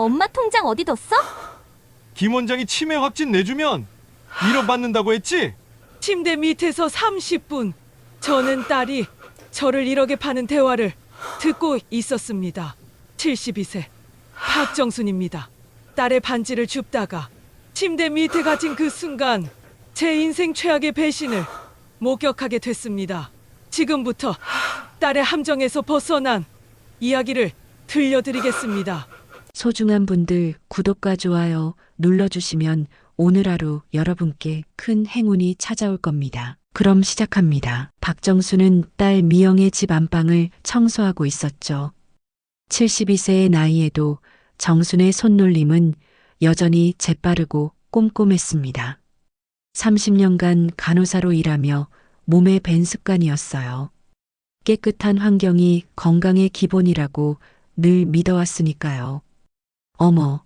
엄마 통장 어디 뒀어? 김 원장이 치매 확진 내주면 1억 받는다고 했지? 침대 밑에서 30분 저는 딸이 저를 1억에 파는 대화를 듣고 있었습니다. 72세 박정순입니다. 딸의 반지를 줍다가 침대 밑에 갇힌 그 순간 제 인생 최악의 배신을 목격하게 됐습니다. 지금부터 딸의 함정에서 벗어난 이야기를 들려드리겠습니다. 소중한 분들 구독과 좋아요 눌러주시면 오늘 하루 여러분께 큰 행운이 찾아올 겁니다. 그럼 시작합니다. 박정수는 딸 미영의 집 안방을 청소하고 있었죠. 72세의 나이에도 정순의 손놀림은 여전히 재빠르고 꼼꼼했습니다. 30년간 간호사로 일하며 몸에 밴 습관이었어요. 깨끗한 환경이 건강의 기본이라고 늘 믿어왔으니까요. 어머,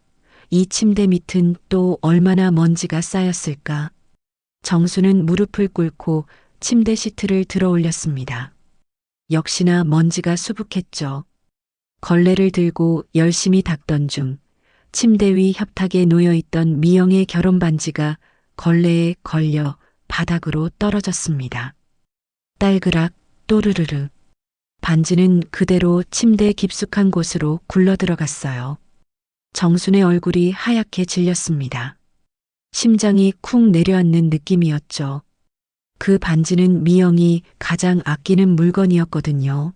이 침대 밑은 또 얼마나 먼지가 쌓였을까? 정수는 무릎을 꿇고 침대 시트를 들어 올렸습니다. 역시나 먼지가 수북했죠. 걸레를 들고 열심히 닦던 중 침대 위 협탁에 놓여있던 미영의 결혼 반지가 걸레에 걸려 바닥으로 떨어졌습니다. 딸그락 또르르르. 반지는 그대로 침대 깊숙한 곳으로 굴러들어갔어요. 정순의 얼굴이 하얗게 질렸습니다. 심장이 쿵 내려앉는 느낌이었죠. 그 반지는 미영이 가장 아끼는 물건이었거든요.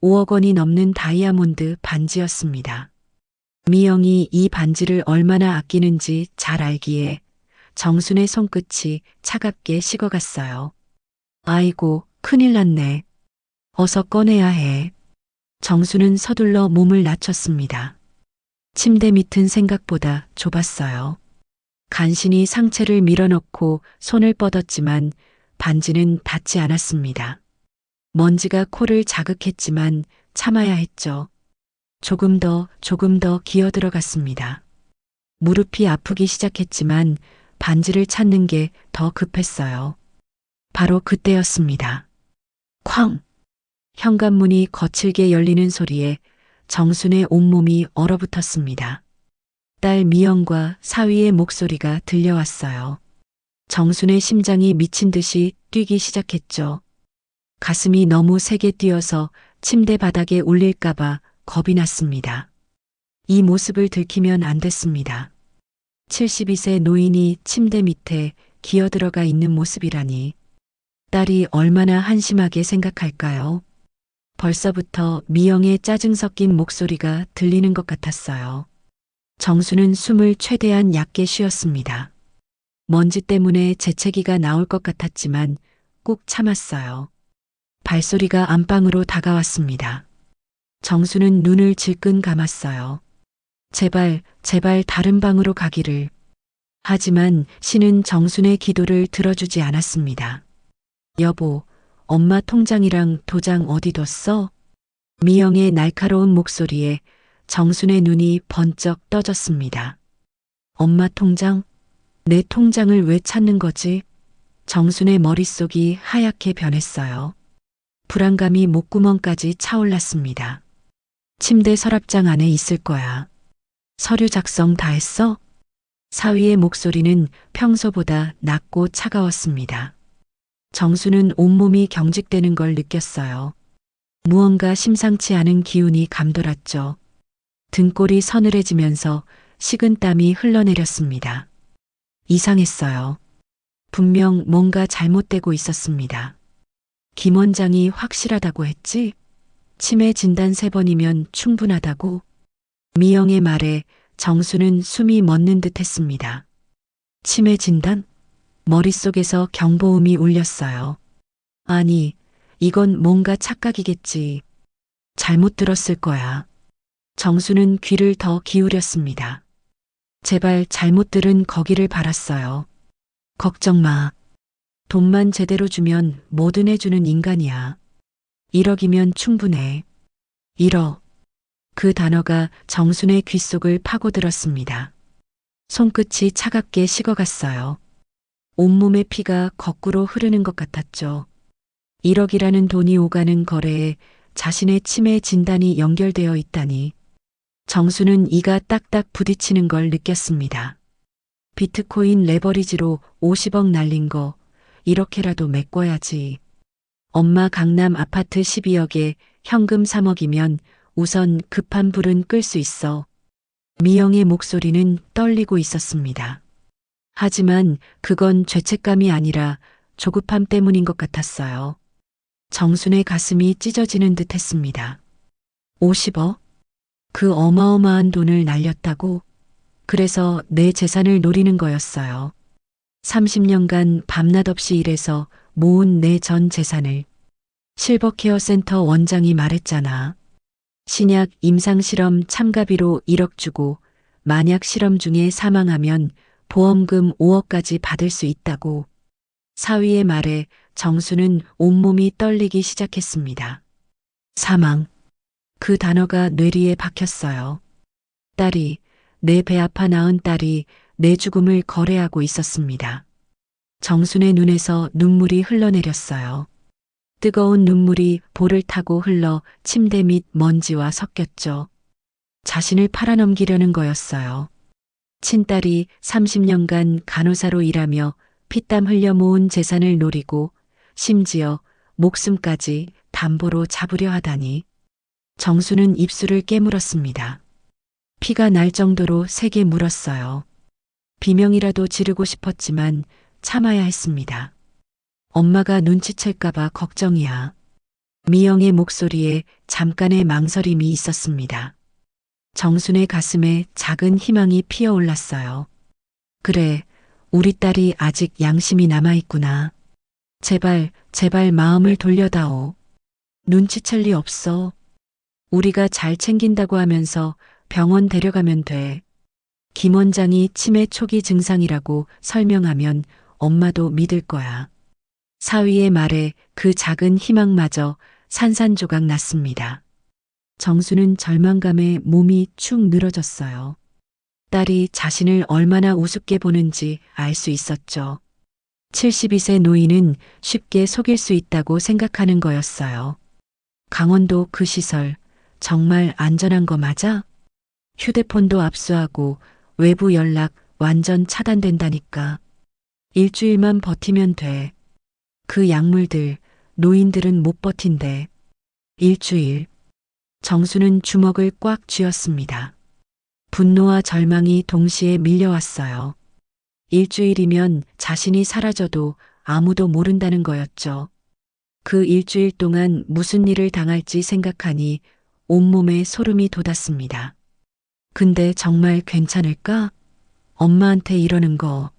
5억 원이 넘는 다이아몬드 반지였습니다. 미영이 이 반지를 얼마나 아끼는지 잘 알기에 정순의 손끝이 차갑게 식어갔어요. 아이고, 큰일 났네. 어서 꺼내야 해. 정수는 서둘러 몸을 낮췄습니다. 침대 밑은 생각보다 좁았어요. 간신히 상체를 밀어넣고 손을 뻗었지만 반지는 닿지 않았습니다. 먼지가 코를 자극했지만 참아야 했죠. 조금 더 기어들어갔습니다. 무릎이 아프기 시작했지만 반지를 찾는 게 더 급했어요. 바로 그때였습니다. 쾅! 현관문이 거칠게 열리는 소리에 정순의 온몸이 얼어붙었습니다. 딸 미영과 사위의 목소리가 들려왔어요. 정순의 심장이 미친 듯이 뛰기 시작했죠. 가슴이 너무 세게 뛰어서 침대 바닥에 울릴까봐 겁이 났습니다. 이 모습을 들키면 안 됐습니다. 72세 노인이 침대 밑에 기어들어가 있는 모습이라니. 딸이 얼마나 한심하게 생각할까요? 벌써부터 미영의 짜증 섞인 목소리가 들리는 것 같았어요. 정수는 숨을 최대한 얕게 쉬었습니다. 먼지 때문에 재채기가 나올 것 같았지만 꾹 참았어요. 발소리가 안방으로 다가왔습니다. 정수는 눈을 질끈 감았어요. 제발 다른 방으로 가기를. 하지만 신은 정순의 기도를 들어주지 않았습니다. 여보, 엄마 통장이랑 도장 어디 뒀어? 미영의 날카로운 목소리에 정순의 눈이 번쩍 떠졌습니다. 엄마 통장? 내 통장을 왜 찾는 거지? 정순의 머릿속이 하얗게 변했어요. 불안감이 목구멍까지 차올랐습니다. 침대 서랍장 안에 있을 거야. 서류 작성 다 했어? 사위의 목소리는 평소보다 낮고 차가웠습니다. 정수는 온몸이 경직되는 걸 느꼈어요. 무언가 심상치 않은 기운이 감돌았죠. 등골이 서늘해지면서 식은 땀이 흘러내렸습니다. 이상했어요. 분명 뭔가 잘못되고 있었습니다. 김 원장이 확실하다고 했지? 치매 진단 3번이면 충분하다고? 미영의 말에 정수는 숨이 멎는 듯 했습니다. 치매 진단? 머릿속에서 경보음이 울렸어요. 아니, 이건 뭔가 착각이겠지. 잘못 들었을 거야. 정수는 귀를 더 기울였습니다. 제발 잘못 들은 거기를 바랐어요. 걱정 마. 돈만 제대로 주면 뭐든 해주는 인간이야. 1억이면 충분해. 1억. 그 단어가 정순의 귓속을 파고들었습니다. 손끝이 차갑게 식어갔어요. 온몸의 피가 거꾸로 흐르는 것 같았죠. 1억이라는 돈이 오가는 거래에 자신의 치매 진단이 연결되어 있다니. 정수는 이가 딱딱 부딪히는 걸 느꼈습니다. 비트코인 레버리지로 50억 날린 거 이렇게라도 메꿔야지. 엄마 강남 아파트 12억에 현금 3억이면 우선 급한 불은 끌 수 있어. 미영의 목소리는 떨리고 있었습니다. 하지만 그건 죄책감이 아니라 조급함 때문인 것 같았어요. 정순의 가슴이 찢어지는 듯 했습니다. 50억? 그 어마어마한 돈을 날렸다고? 그래서 내 재산을 노리는 거였어요. 30년간 밤낮 없이 일해서 모은 내 전 재산을. 실버케어센터 원장이 말했잖아. 신약 임상실험 참가비로 1억 주고 만약 실험 중에 사망하면 보험금 5억까지 받을 수 있다고. 사위의 말에 정수는 온몸이 떨리기 시작했습니다. 사망. 그 단어가 뇌리에 박혔어요. 딸이, 내 배 아파 낳은 딸이 내 죽음을 거래하고 있었습니다. 정순의 눈에서 눈물이 흘러내렸어요. 뜨거운 눈물이 볼을 타고 흘러 침대 밑 먼지와 섞였죠. 자신을 팔아넘기려는 거였어요. 친딸이 30년간 간호사로 일하며 피땀 흘려 모은 재산을 노리고 심지어 목숨까지 담보로 잡으려 하다니. 정수는 입술을 깨물었습니다. 피가 날 정도로 세게 물었어요. 비명이라도 지르고 싶었지만 참아야 했습니다. 엄마가 눈치챌까봐 걱정이야. 미영의 목소리에 잠깐의 망설임이 있었습니다. 정순의 가슴에 작은 희망이 피어올랐어요. 그래, 우리 딸이 아직 양심이 남아있구나. 제발, 제발 마음을 돌려다오. 눈치챌 리 없어. 우리가 잘 챙긴다고 하면서 병원 데려가면 돼. 김 원장이 치매 초기 증상이라고 설명하면 엄마도 믿을 거야. 사위의 말에 그 작은 희망마저 산산조각 났습니다. 정수는 절망감에 몸이 축 늘어졌어요. 딸이 자신을 얼마나 우습게 보는지 알 수 있었죠. 72세 노인은 쉽게 속일 수 있다고 생각하는 거였어요. 강원도 그 시설 정말 안전한 거 맞아? 휴대폰도 압수하고 외부 연락 완전 차단된다니까. 일주일만 버티면 돼. 그 약물들 노인들은 못 버틴대. 일주일. 정수는 주먹을 꽉 쥐었습니다. 분노와 절망이 동시에 밀려왔어요. 일주일이면 자신이 사라져도 아무도 모른다는 거였죠. 그 일주일 동안 무슨 일을 당할지 생각하니 온몸에 소름이 돋았습니다. 근데 정말 괜찮을까? 엄마한테 이러는 거.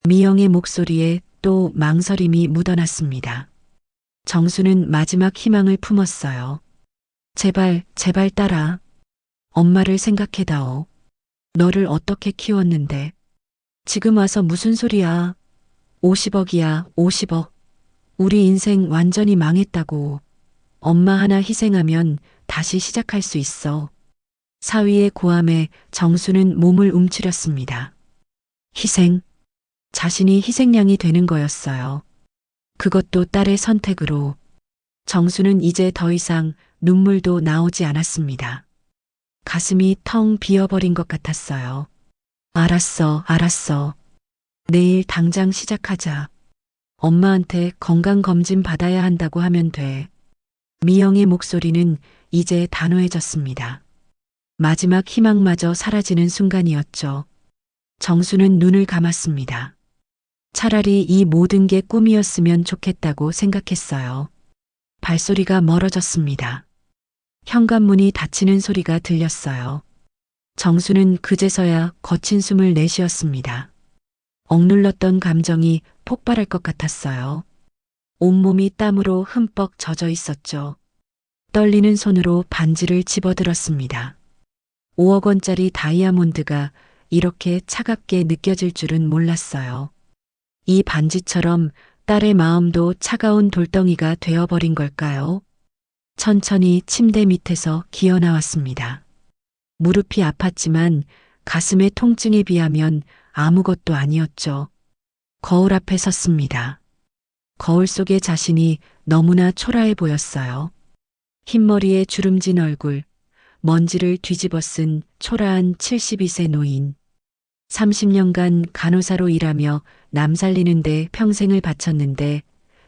미영의 목소리에 또 망설임이 묻어났습니다. 정수는 마지막 희망을 품었어요. 제발, 제발 딸아. 엄마를 생각해다오. 너를 어떻게 키웠는데. 지금 와서 무슨 소리야. 50억이야, 50억. 우리 인생 완전히 망했다고. 엄마 하나 희생하면 다시 시작할 수 있어. 사위의 고함에 정수는 몸을 움츠렸습니다. 희생. 자신이 희생양이 되는 거였어요. 그것도 딸의 선택으로. 정수는 이제 더 이상 눈물도 나오지 않았습니다. 가슴이 텅 비어버린 것 같았어요. 알았어, 알았어. 내일 당장 시작하자. 엄마한테 건강검진 받아야 한다고 하면 돼. 미영의 목소리는 이제 단호해졌습니다. 마지막 희망마저 사라지는 순간이었죠. 정수는 눈을 감았습니다. 차라리 이 모든 게 꿈이었으면 좋겠다고 생각했어요. 발소리가 멀어졌습니다. 현관문이 닫히는 소리가 들렸어요. 정수는 그제서야 거친 숨을 내쉬었습니다. 억눌렀던 감정이 폭발할 것 같았어요. 온몸이 땀으로 흠뻑 젖어 있었죠. 떨리는 손으로 반지를 집어들었습니다. 5억 원짜리 다이아몬드가 이렇게 차갑게 느껴질 줄은 몰랐어요. 이 반지처럼 딸의 마음도 차가운 돌덩이가 되어버린 걸까요? 천천히 침대 밑에서 기어 나왔습니다. 무릎이 아팠지만 가슴의 통증에 비하면 아무것도 아니었죠. 거울 앞에 섰습니다. 거울 속의 자신이 너무나 초라해 보였어요. 흰머리에 주름진 얼굴, 먼지를 뒤집어 쓴 초라한 72세 노인. 30년간 간호사로 일하며 남 살리는데 평생을 바쳤는데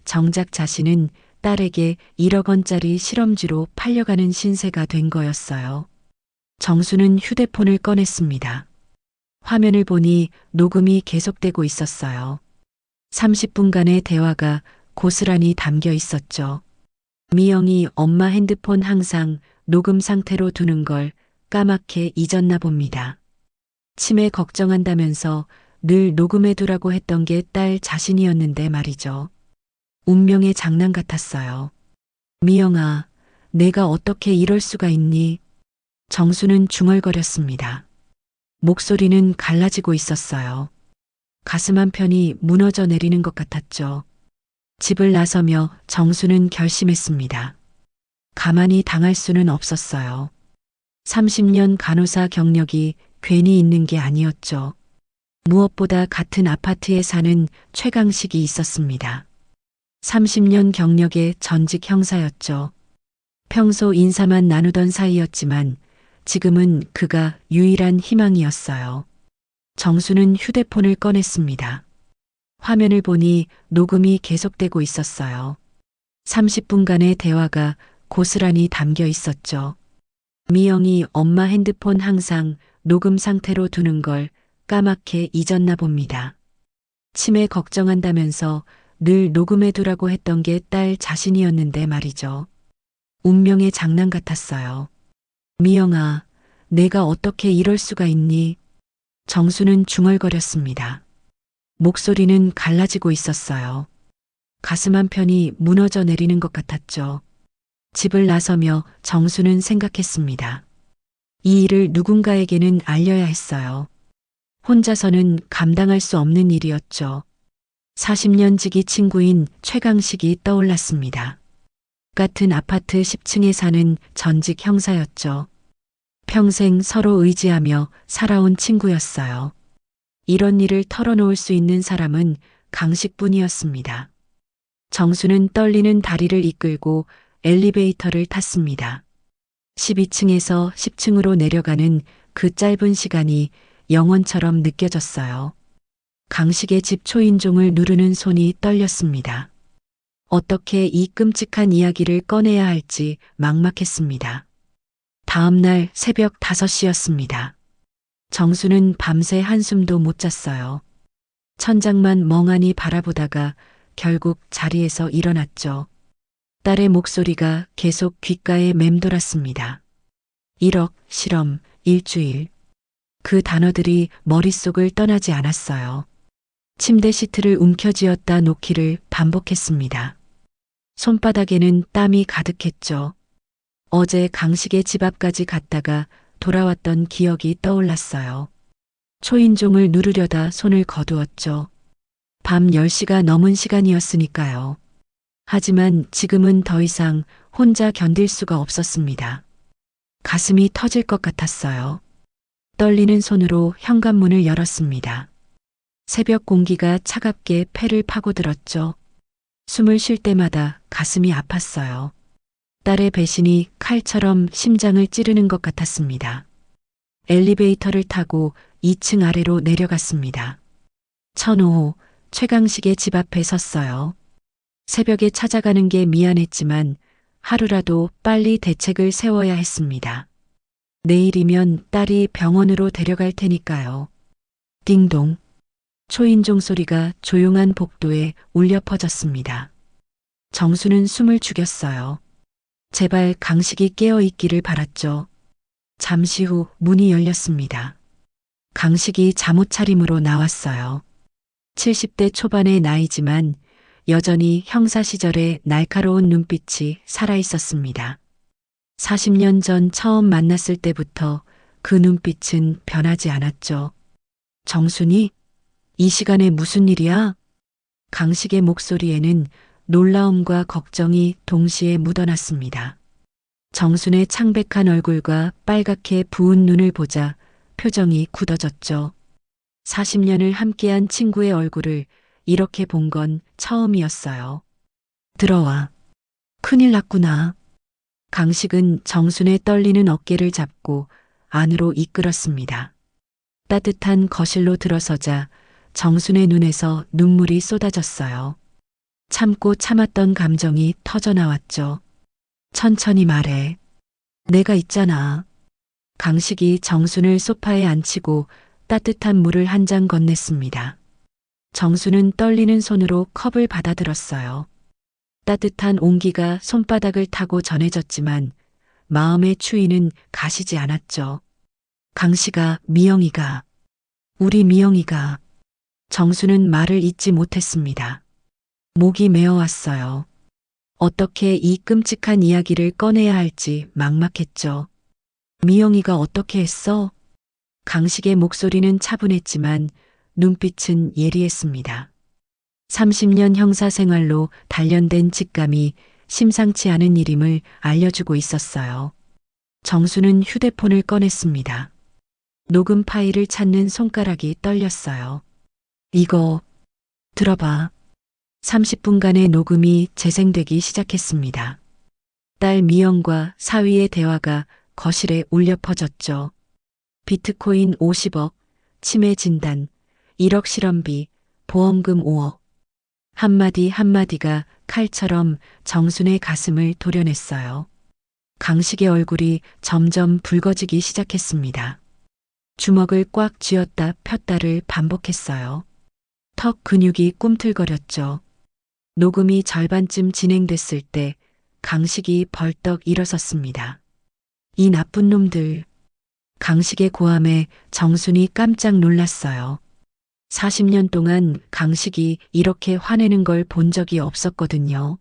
정작 자신은 딸에게 1억 원짜리 실험쥐로 팔려가는 신세가 된 거였어요. 정수는 휴대폰을 꺼냈습니다. 화면을 보니 녹음이 계속되고 있었어요. 30분간의 대화가 고스란히 담겨 있었죠. 미영이 엄마 핸드폰 항상 녹음 상태로 두는 걸 까맣게 잊었나 봅니다. 치매 걱정한다면서 늘 녹음해 두라고 했던 게 딸 자신이었는데 말이죠. 운명의 장난 같았어요. 미영아, 내가 어떻게 이럴 수가 있니? 정수는 중얼거렸습니다. 목소리는 갈라지고 있었어요. 가슴 한편이 무너져 내리는 것 같았죠. 집을 나서며 정수는 결심했습니다. 가만히 당할 수는 없었어요. 30년 간호사 경력이 괜히 있는 게 아니었죠. 무엇보다 같은 아파트에 사는 최강식이 있었습니다. 30년 경력의 전직 형사였죠. 평소 인사만 나누던 사이였지만 지금은 그가 유일한 희망이었어요. 정수는 휴대폰을 꺼냈습니다. 화면을 보니 녹음이 계속되고 있었어요. 30분간의 대화가 고스란히 담겨 있었죠. 미영이 엄마 핸드폰 항상 녹음 상태로 두는 걸 까맣게 잊었나 봅니다. 치매 걱정한다면서 늘 녹음해 두라고 했던 게 딸 자신이었는데 말이죠. 운명의 장난 같았어요. 미영아, 내가 어떻게 이럴 수가 있니? 정수는 중얼거렸습니다. 목소리는 갈라지고 있었어요. 가슴 한편이 무너져 내리는 것 같았죠. 집을 나서며 정수는 생각했습니다. 이 일을 누군가에게는 알려야 했어요. 혼자서는 감당할 수 없는 일이었죠. 40년 지기 친구인 최강식이 떠올랐습니다. 같은 아파트 10층에 사는 전직 형사였죠. 평생 서로 의지하며 살아온 친구였어요. 이런 일을 털어놓을 수 있는 사람은 강식뿐이었습니다. 정수는 떨리는 다리를 이끌고 엘리베이터를 탔습니다. 12층에서 10층으로 내려가는 그 짧은 시간이 영원처럼 느껴졌어요. 강식의 집 초인종을 누르는 손이 떨렸습니다. 어떻게 이 끔찍한 이야기를 꺼내야 할지 막막했습니다. 다음 날 새벽 5시였습니다. 정수는 밤새 한숨도 못 잤어요. 천장만 멍하니 바라보다가 결국 자리에서 일어났죠. 딸의 목소리가 계속 귓가에 맴돌았습니다. 1억, 실험, 일주일. 그 단어들이 머릿속을 떠나지 않았어요. 침대 시트를 움켜쥐었다 놓기를 반복했습니다. 손바닥에는 땀이 가득했죠. 어제 강식의 집 앞까지 갔다가 돌아왔던 기억이 떠올랐어요. 초인종을 누르려다 손을 거두었죠. 밤 10시가 넘은 시간이었으니까요. 하지만 지금은 더 이상 혼자 견딜 수가 없었습니다. 가슴이 터질 것 같았어요. 떨리는 손으로 현관문을 열었습니다. 새벽 공기가 차갑게 폐를 파고들었죠. 숨을 쉴 때마다 가슴이 아팠어요. 딸의 배신이 칼처럼 심장을 찌르는 것 같았습니다. 엘리베이터를 타고 2층 아래로 내려갔습니다. 1005호 최강식의 집 앞에 섰어요. 새벽에 찾아가는 게 미안했지만 하루라도 빨리 대책을 세워야 했습니다. 내일이면 딸이 병원으로 데려갈 테니까요. 띵동. 초인종 소리가 조용한 복도에 울려 퍼졌습니다. 정수는 숨을 죽였어요. 제발 강식이 깨어 있기를 바랐죠. 잠시 후 문이 열렸습니다. 강식이 잠옷 차림으로 나왔어요. 70대 초반의 나이지만 여전히 형사 시절의 날카로운 눈빛이 살아있었습니다. 40년 전 처음 만났을 때부터 그 눈빛은 변하지 않았죠. 정순이? 이 시간에 무슨 일이야? 강식의 목소리에는 놀라움과 걱정이 동시에 묻어났습니다. 정순의 창백한 얼굴과 빨갛게 부은 눈을 보자 표정이 굳어졌죠. 40년을 함께한 친구의 얼굴을 이렇게 본 건 처음이었어요. 들어와. 큰일 났구나. 강식은 정순의 떨리는 어깨를 잡고 안으로 이끌었습니다. 따뜻한 거실로 들어서자 정순의 눈에서 눈물이 쏟아졌어요. 참고 참았던 감정이 터져나왔죠. 천천히 말해. 내가 있잖아. 강식이 정순을 소파에 앉히고 따뜻한 물을 한 잔 건넸습니다. 정순은 떨리는 손으로 컵을 받아들었어요. 따뜻한 온기가 손바닥을 타고 전해졌지만 마음의 추위는 가시지 않았죠. 강식아, 미영이가, 우리 미영이가. 정수는 말을 잇지 못했습니다. 목이 메어왔어요. 어떻게 이 끔찍한 이야기를 꺼내야 할지 막막했죠. 미영이가 어떻게 했어? 강식의 목소리는 차분했지만 눈빛은 예리했습니다. 30년 형사 생활로 단련된 직감이 심상치 않은 일임을 알려주고 있었어요. 정수는 휴대폰을 꺼냈습니다. 녹음 파일을 찾는 손가락이 떨렸어요. 이거 들어봐. 30분간의 녹음이 재생되기 시작했습니다. 딸 미영과 사위의 대화가 거실에 울려 퍼졌죠. 비트코인 50억, 치매 진단, 1억 실험비, 보험금 5억. 한마디 한마디가 칼처럼 정순의 가슴을 도려냈어요. 강식의 얼굴이 점점 붉어지기 시작했습니다. 주먹을 꽉 쥐었다 폈다를 반복했어요. 턱 근육이 꿈틀거렸죠. 녹음이 절반쯤 진행됐을 때 강식이 벌떡 일어섰습니다. 이 나쁜 놈들. 강식의 고함에 정순이 깜짝 놀랐어요. 40년 동안 강식이 이렇게 화내는 걸 본 적이 없었거든요.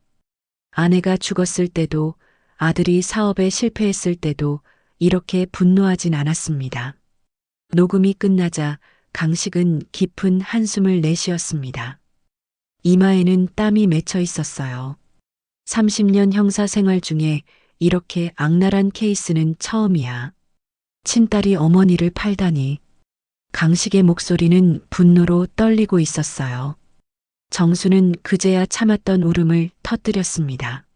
아내가 죽었을 때도 아들이 사업에 실패했을 때도 이렇게 분노하진 않았습니다. 녹음이 끝나자 강식은 깊은 한숨을 내쉬었습니다. 이마에는 땀이 맺혀 있었어요. 30년 형사 생활 중에 이렇게 악랄한 케이스는 처음이야. 친딸이 어머니를 팔다니. 강식의 목소리는 분노로 떨리고 있었어요. 정수는 그제야 참았던 울음을 터뜨렸습니다.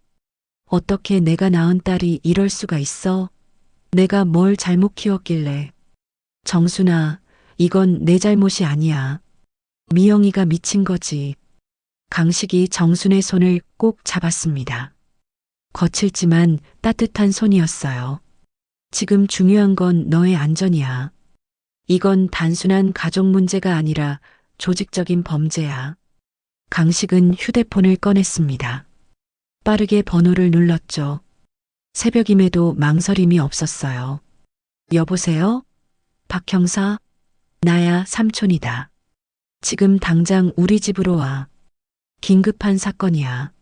어떻게 내가 낳은 딸이 이럴 수가 있어? 내가 뭘 잘못 키웠길래. 정순아, 이건 내 잘못이 아니야. 미영이가 미친 거지. 강식이 정순의 손을 꼭 잡았습니다. 거칠지만 따뜻한 손이었어요. 지금 중요한 건 너의 안전이야. 이건 단순한 가족 문제가 아니라 조직적인 범죄야. 강식은 휴대폰을 꺼냈습니다. 빠르게 번호를 눌렀죠. 새벽임에도 망설임이 없었어요. 여보세요? 박 형사? 나야, 삼촌이다. 지금 당장 우리 집으로 와. 긴급한 사건이야.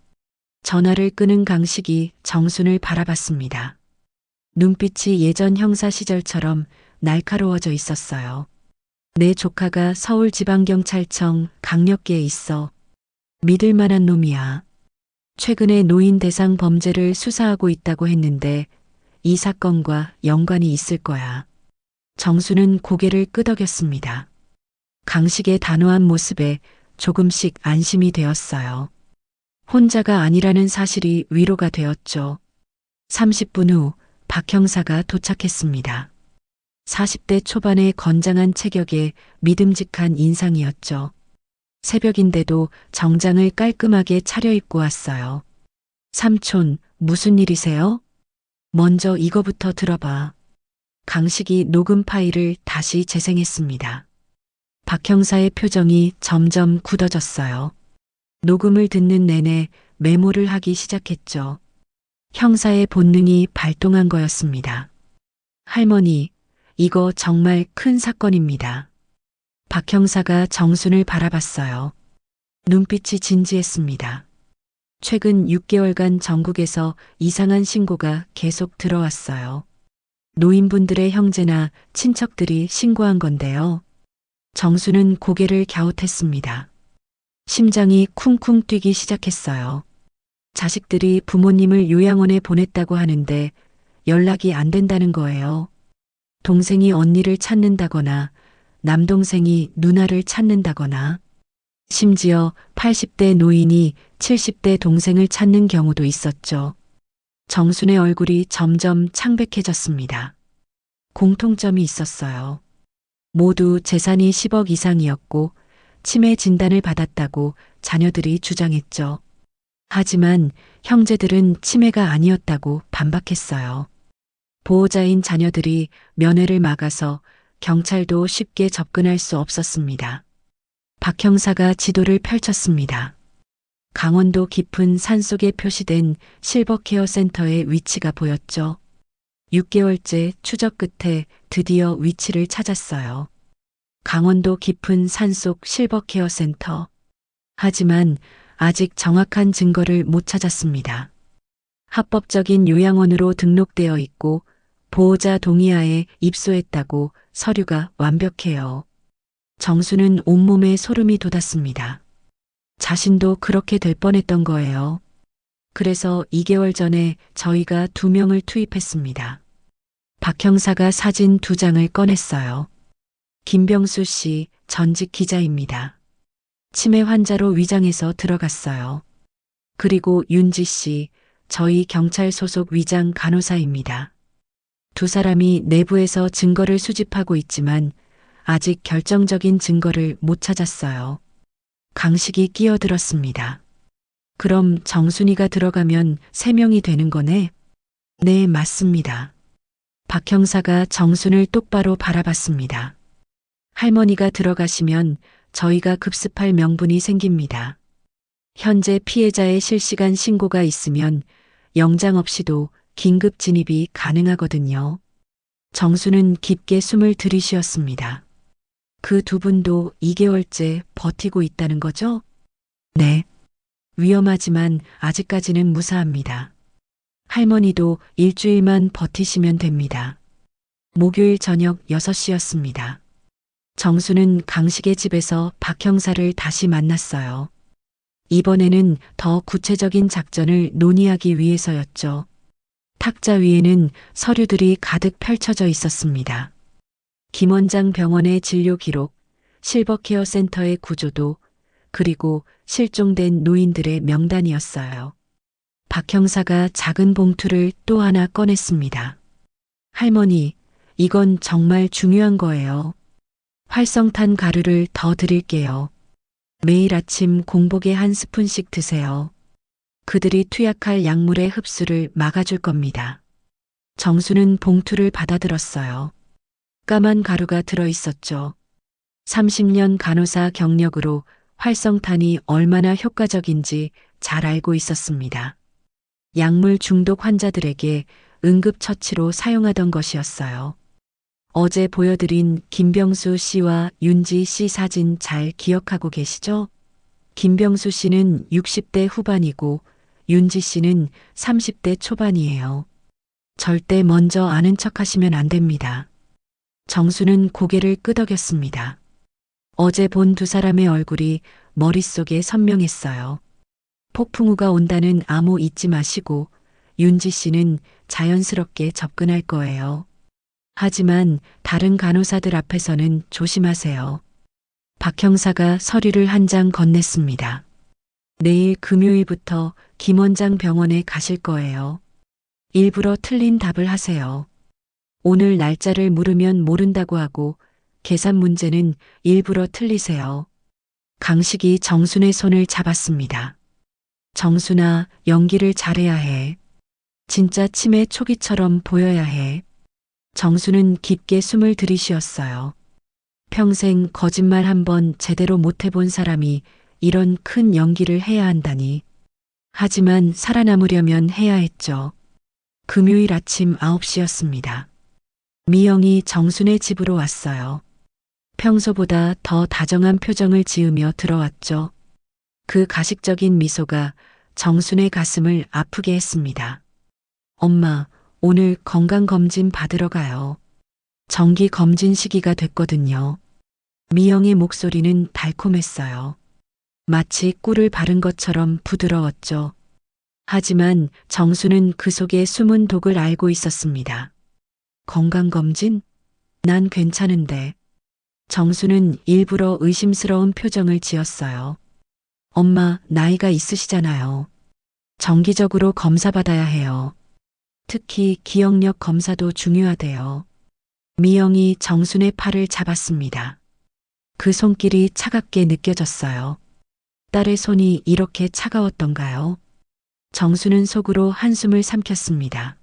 전화를 끄는 강식이 정순을 바라봤습니다. 눈빛이 예전 형사 시절처럼 날카로워져 있었어요. 내 조카가 서울지방경찰청 강력계에 있어. 믿을 만한 놈이야. 최근에 노인 대상 범죄를 수사하고 있다고 했는데 이 사건과 연관이 있을 거야. 정수는 고개를 끄덕였습니다. 강식의 단호한 모습에 조금씩 안심이 되었어요. 혼자가 아니라는 사실이 위로가 되었죠. 30분 후 박 형사가 도착했습니다. 40대 초반의 건장한 체격에 믿음직한 인상이었죠. 새벽인데도 정장을 깔끔하게 차려입고 왔어요. 삼촌, 무슨 일이세요? 먼저 이거부터 들어봐. 강식이 녹음 파일을 다시 재생했습니다. 박 형사의 표정이 점점 굳어졌어요. 녹음을 듣는 내내 메모를 하기 시작했죠. 형사의 본능이 발동한 거였습니다. 할머니, 이거 정말 큰 사건입니다. 박 형사가 정순을 바라봤어요. 눈빛이 진지했습니다. 최근 6개월간 전국에서 이상한 신고가 계속 들어왔어요. 노인분들의 형제나 친척들이 신고한 건데요. 정수는 고개를 갸웃했습니다. 심장이 쿵쿵 뛰기 시작했어요. 자식들이 부모님을 요양원에 보냈다고 하는데 연락이 안 된다는 거예요. 동생이 언니를 찾는다거나 남동생이 누나를 찾는다거나 심지어 80대 노인이 70대 동생을 찾는 경우도 있었죠. 정순의 얼굴이 점점 창백해졌습니다. 공통점이 있었어요. 모두 재산이 10억 이상이었고 치매 진단을 받았다고 자녀들이 주장했죠. 하지만 형제들은 치매가 아니었다고 반박했어요. 보호자인 자녀들이 면회를 막아서 경찰도 쉽게 접근할 수 없었습니다. 박 형사가 지도를 펼쳤습니다. 강원도 깊은 산속에 표시된 실버케어 센터의 위치가 보였죠. 6개월째 추적 끝에 드디어 위치를 찾았어요. 강원도 깊은 산속 실버케어 센터. 하지만 아직 정확한 증거를 못 찾았습니다. 합법적인 요양원으로 등록되어 있고 보호자 동의하에 입소했다고 서류가 완벽해요. 정수는 온몸에 소름이 돋았습니다. 자신도 그렇게 될 뻔했던 거예요. 그래서 2개월 전에 저희가 2명을 투입했습니다. 박 형사가 사진 2장을 꺼냈어요. 김병수 씨 전직 기자입니다. 치매 환자로 위장해서 들어갔어요. 그리고 윤지 씨, 저희 경찰 소속 위장 간호사입니다. 2사람이 내부에서 증거를 수집하고 있지만 아직 결정적인 증거를 못 찾았어요. 강식이 끼어들었습니다. 그럼 정순이가 들어가면 3명이 되는 거네? 네, 맞습니다. 박 형사가 정순을 똑바로 바라봤습니다. 할머니가 들어가시면 저희가 급습할 명분이 생깁니다. 현재 피해자의 실시간 신고가 있으면 영장 없이도 긴급 진입이 가능하거든요. 정수는 깊게 숨을 들이쉬었습니다. 그 2분도 2개월째 버티고 있다는 거죠? 네. 위험하지만 아직까지는 무사합니다. 할머니도 일주일만 버티시면 됩니다. 목요일 저녁 6시였습니다. 정수는 강식의 집에서 박 형사를 다시 만났어요. 이번에는 더 구체적인 작전을 논의하기 위해서였죠. 탁자 위에는 서류들이 가득 펼쳐져 있었습니다. 김원장 병원의 진료 기록, 실버케어 센터의 구조도, 그리고 실종된 노인들의 명단이었어요. 박 형사가 작은 봉투를 또 하나 꺼냈습니다. 할머니, 이건 정말 중요한 거예요. 활성탄 가루를 더 드릴게요. 매일 아침 공복에 1스푼씩 드세요. 그들이 투약할 약물의 흡수를 막아줄 겁니다. 정수는 봉투를 받아들었어요. 까만 가루가 들어있었죠. 30년 간호사 경력으로 활성탄이 얼마나 효과적인지 잘 알고 있었습니다. 약물 중독 환자들에게 응급처치로 사용하던 것이었어요. 어제 보여드린 김병수 씨와 윤지 씨 사진 잘 기억하고 계시죠? 김병수 씨는 60대 후반이고 윤지 씨는 30대 초반이에요. 절대 먼저 아는 척 하시면 안 됩니다. 정수는 고개를 끄덕였습니다. 어제 본 2사람의 얼굴이 머릿속에 선명했어요. 폭풍우가 온다는 암호 잊지 마시고 윤지 씨는 자연스럽게 접근할 거예요. 하지만 다른 간호사들 앞에서는 조심하세요. 박 형사가 서류를 한 장 건넸습니다. 내일 금요일부터 김원장 병원에 가실 거예요. 일부러 틀린 답을 하세요. 오늘 날짜를 물으면 모른다고 하고 계산 문제는 일부러 틀리세요. 강식이 정순의 손을 잡았습니다. 정순아, 연기를 잘해야 해. 진짜 치매 초기처럼 보여야 해. 정수는 깊게 숨을 들이쉬었어요. 평생 거짓말 한 번 제대로 못 해본 사람이 이런 큰 연기를 해야 한다니. 하지만 살아남으려면 해야 했죠. 금요일 아침 9시였습니다. 미영이 정순의 집으로 왔어요. 평소보다 더 다정한 표정을 지으며 들어왔죠. 그 가식적인 미소가 정순의 가슴을 아프게 했습니다. 엄마, 오늘 건강검진 받으러 가요. 정기검진 시기가 됐거든요. 미영의 목소리는 달콤했어요. 마치 꿀을 바른 것처럼 부드러웠죠. 하지만 정수는 그 속에 숨은 독을 알고 있었습니다. 건강검진? 난 괜찮은데. 정수는 일부러 의심스러운 표정을 지었어요. 엄마, 나이가 있으시잖아요. 정기적으로 검사받아야 해요. 특히 기억력 검사도 중요하대요. 미영이 정순의 팔을 잡았습니다. 그 손길이 차갑게 느껴졌어요. 딸의 손이 이렇게 차가웠던가요? 정수는 속으로 한숨을 삼켰습니다.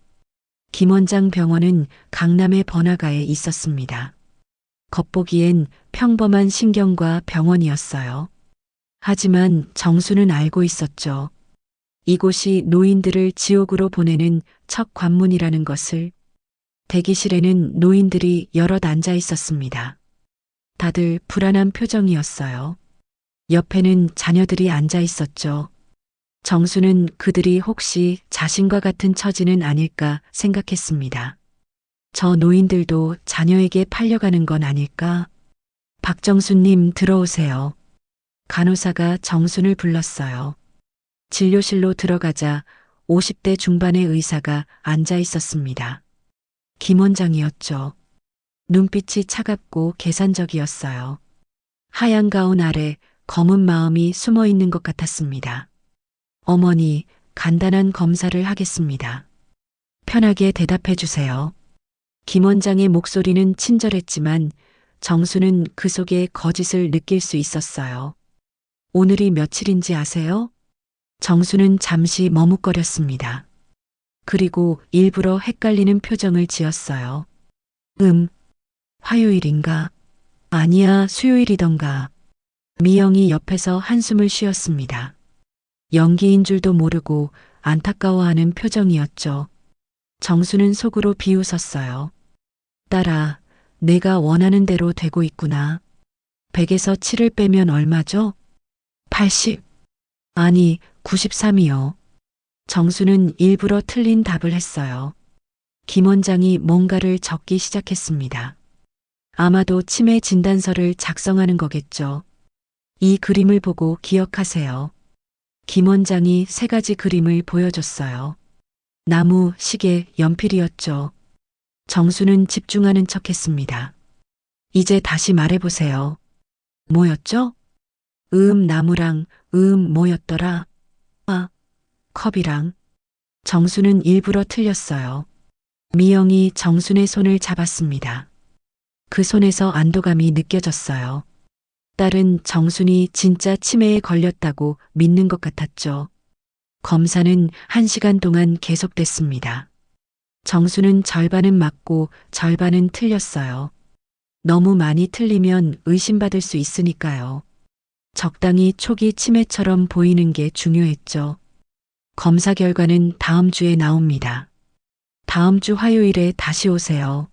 김원장 병원은 강남의 번화가에 있었습니다. 겉보기엔 평범한 신경과 병원이었어요. 하지만 정수는 알고 있었죠. 이곳이 노인들을 지옥으로 보내는 첫 관문이라는 것을. 대기실에는 노인들이 여럿 앉아 있었습니다. 다들 불안한 표정이었어요. 옆에는 자녀들이 앉아 있었죠. 정수는 그들이 혹시 자신과 같은 처지는 아닐까 생각했습니다. 저 노인들도 자녀에게 팔려가는 건 아닐까? 박정수님 들어오세요. 간호사가 정순을 불렀어요. 진료실로 들어가자 50대 중반의 의사가 앉아 있었습니다. 김 원장이었죠. 눈빛이 차갑고 계산적이었어요. 하얀 가운 아래 검은 마음이 숨어 있는 것 같았습니다. 어머니, 간단한 검사를 하겠습니다. 편하게 대답해 주세요. 김 원장의 목소리는 친절했지만 정수는 그 속에 거짓을 느낄 수 있었어요. 오늘이 며칠인지 아세요? 정수는 잠시 머뭇거렸습니다. 그리고 일부러 헷갈리는 표정을 지었어요. 화요일인가? 아니야, 수요일이던가. 미영이 옆에서 한숨을 쉬었습니다. 연기인 줄도 모르고 안타까워하는 표정이었죠. 정수는 속으로 비웃었어요. 딸아, 내가 원하는 대로 되고 있구나. 100에서 7을 빼면 얼마죠? 80. 아니, 93이요. 정수는 일부러 틀린 답을 했어요. 김 원장이 뭔가를 적기 시작했습니다. 아마도 치매 진단서를 작성하는 거겠죠. 이 그림을 보고 기억하세요. 김 원장이 3가지 그림을 보여줬어요. 나무, 시계, 연필이었죠. 정수는 집중하는 척했습니다. 이제 다시 말해보세요. 뭐였죠? 나무랑, 뭐였더라? 아, 컵이랑. 정수는 일부러 틀렸어요. 미영이 정순의 손을 잡았습니다. 그 손에서 안도감이 느껴졌어요. 딸은 정순이 진짜 치매에 걸렸다고 믿는 것 같았죠. 검사는 1시간 동안 계속됐습니다. 정수는 절반은 맞고 절반은 틀렸어요. 너무 많이 틀리면 의심받을 수 있으니까요. 적당히 초기 치매처럼 보이는 게 중요했죠. 검사 결과는 다음 주에 나옵니다. 다음 주 화요일에 다시 오세요.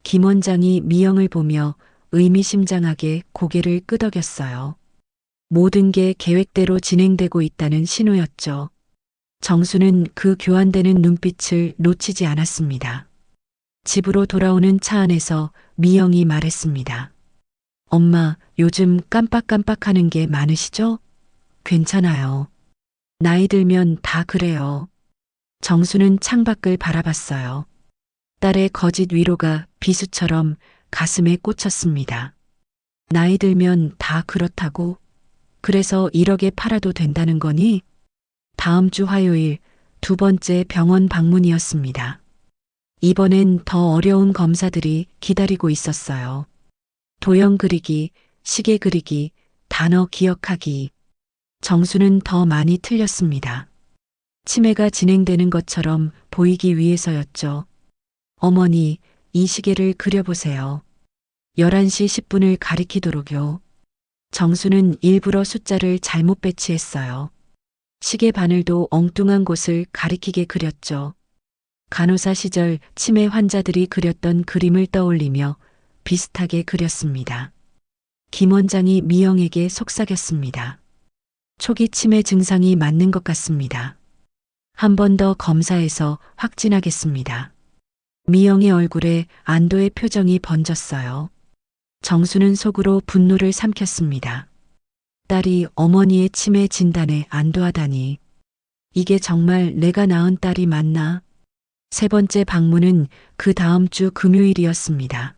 김 원장이 미영을 보며 의미심장하게 고개를 끄덕였어요. 모든 게 계획대로 진행되고 있다는 신호였죠. 정수는 그 교환되는 눈빛을 놓치지 않았습니다. 집으로 돌아오는 차 안에서 미영이 말했습니다. 엄마, 요즘 깜빡깜빡하는 게 많으시죠? 괜찮아요. 나이 들면 다 그래요. 정수는 창밖을 바라봤어요. 딸의 거짓 위로가 비수처럼 가슴에 꽂혔습니다. 나이 들면 다 그렇다고? 그래서 1억에 팔아도 된다는 거니? 다음 주 화요일 2번째 병원 방문이었습니다. 이번엔 더 어려운 검사들이 기다리고 있었어요. 도형 그리기, 시계 그리기, 단어 기억하기. 정수는 더 많이 틀렸습니다. 치매가 진행되는 것처럼 보이기 위해서였죠. 어머니, 이 시계를 그려보세요. 11시 10분을 가리키도록요. 정수는 일부러 숫자를 잘못 배치했어요. 시계 바늘도 엉뚱한 곳을 가리키게 그렸죠. 간호사 시절 치매 환자들이 그렸던 그림을 떠올리며 비슷하게 그렸습니다. 김 원장이 미영에게 속삭였습니다. 초기 치매 증상이 맞는 것 같습니다. 한 번 더 검사해서 확진하겠습니다. 미영의 얼굴에 안도의 표정이 번졌어요. 정수는 속으로 분노를 삼켰습니다. 딸이 어머니의 치매 진단에 안도하다니. 이게 정말 내가 낳은 딸이 맞나? 3번째 방문은 그 다음 주 금요일이었습니다.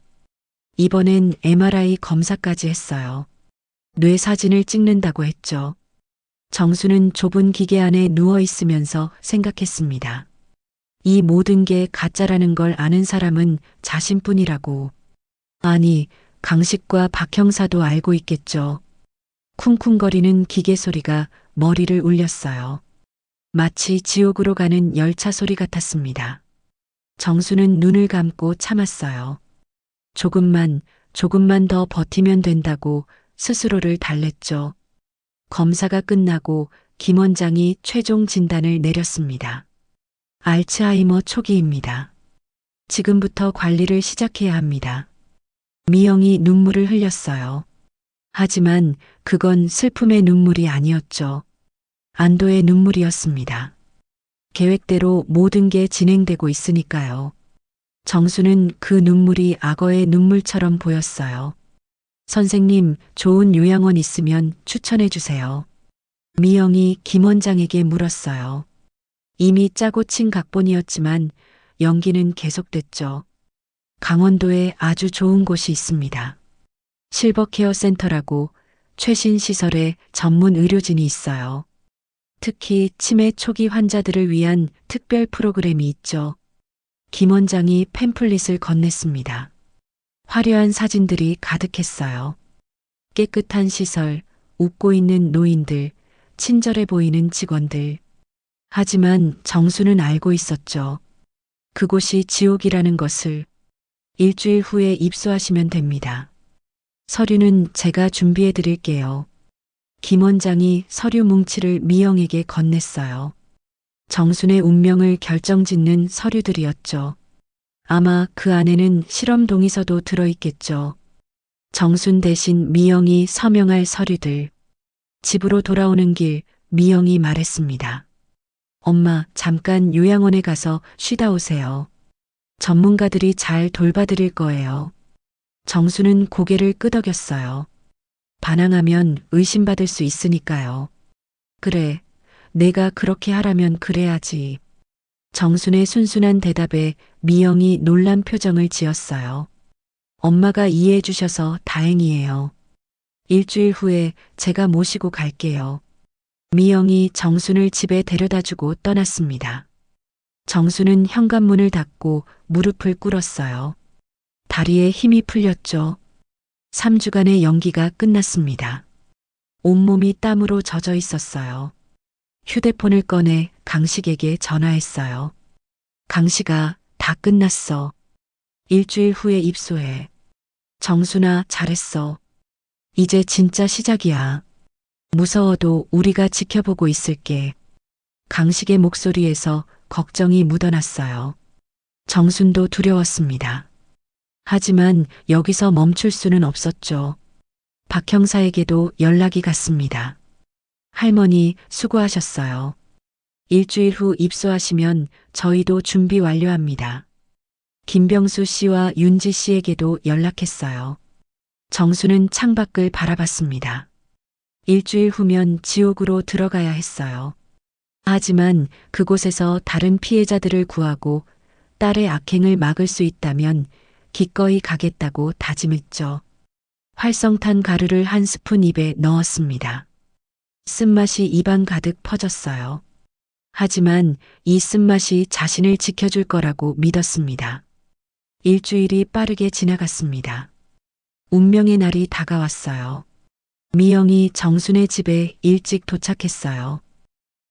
이번엔 MRI 검사까지 했어요. 뇌 사진을 찍는다고 했죠. 정수는 좁은 기계 안에 누워 있으면서 생각했습니다. 이 모든 게 가짜라는 걸 아는 사람은 자신뿐이라고. 아니, 강식과 박 형사도 알고 있겠죠. 쿵쿵거리는 기계 소리가 머리를 울렸어요. 마치 지옥으로 가는 열차 소리 같았습니다. 정수는 눈을 감고 참았어요. 조금만 더 버티면 된다고 스스로를 달랬죠. 검사가 끝나고 김 원장이 최종 진단을 내렸습니다. 알츠하이머 초기입니다. 지금부터 관리를 시작해야 합니다. 미영이 눈물을 흘렸어요. 하지만 그건 슬픔의 눈물이 아니었죠. 안도의 눈물이었습니다. 계획대로 모든 게 진행되고 있으니까요. 정수는 그 눈물이 악어의 눈물처럼 보였어요. 선생님, 좋은 요양원 있으면 추천해 주세요. 미영이 김 원장에게 물었어요. 이미 짜고 친 각본이었지만 연기는 계속됐죠. 강원도에 아주 좋은 곳이 있습니다. 실버케어 센터라고 최신 시설에 전문 의료진이 있어요. 특히 치매 초기 환자들을 위한 특별 프로그램이 있죠. 김 원장이 팸플릿을 건넸습니다. 화려한 사진들이 가득했어요. 깨끗한 시설, 웃고 있는 노인들, 친절해 보이는 직원들. 하지만 정수는 알고 있었죠. 그곳이 지옥이라는 것을. 일주일 후에 입소하시면 됩니다. 서류는 제가 준비해 드릴게요. 김 원장이 서류 뭉치를 미영에게 건넸어요. 정순의 운명을 결정짓는 서류들이었죠. 아마 그 안에는 실험 동의서도 들어있겠죠. 정순 대신 미영이 서명할 서류들. 집으로 돌아오는 길 미영이 말했습니다. 엄마, 잠깐 요양원에 가서 쉬다 오세요. 전문가들이 잘 돌봐드릴 거예요. 정수는 고개를 끄덕였어요. 반항하면 의심받을 수 있으니까요. 그래, 내가 그렇게 하라면 그래야지. 정순의 순순한 대답에 미영이 놀란 표정을 지었어요. 엄마가 이해해 주셔서 다행이에요. 일주일 후에 제가 모시고 갈게요. 미영이 정순을 집에 데려다주고 떠났습니다. 정수는 현관문을 닫고 무릎을 꿇었어요. 다리에 힘이 풀렸죠. 3주간의 연기가 끝났습니다. 온몸이 땀으로 젖어 있었어요. 휴대폰을 꺼내 강식에게 전화했어요. 강식아, 다 끝났어. 일주일 후에 입소해. 정순아, 잘했어. 이제 진짜 시작이야. 무서워도 우리가 지켜보고 있을게. 강식의 목소리에서 걱정이 묻어났어요. 정순도 두려웠습니다. 하지만 여기서 멈출 수는 없었죠. 박 형사에게도 연락이 갔습니다. 할머니, 수고하셨어요. 일주일 후 입소하시면 저희도 준비 완료합니다. 김병수 씨와 윤지 씨에게도 연락했어요. 정수는 창밖을 바라봤습니다. 일주일 후면 지옥으로 들어가야 했어요. 하지만 그곳에서 다른 피해자들을 구하고 딸의 악행을 막을 수 있다면 기꺼이 가겠다고 다짐했죠. 활성탄 가루를 한 스푼 입에 넣었습니다. 쓴맛이 입안 가득 퍼졌어요. 하지만 이 쓴맛이 자신을 지켜줄 거라고 믿었습니다. 일주일이 빠르게 지나갔습니다. 운명의 날이 다가왔어요. 미영이 정순의 집에 일찍 도착했어요.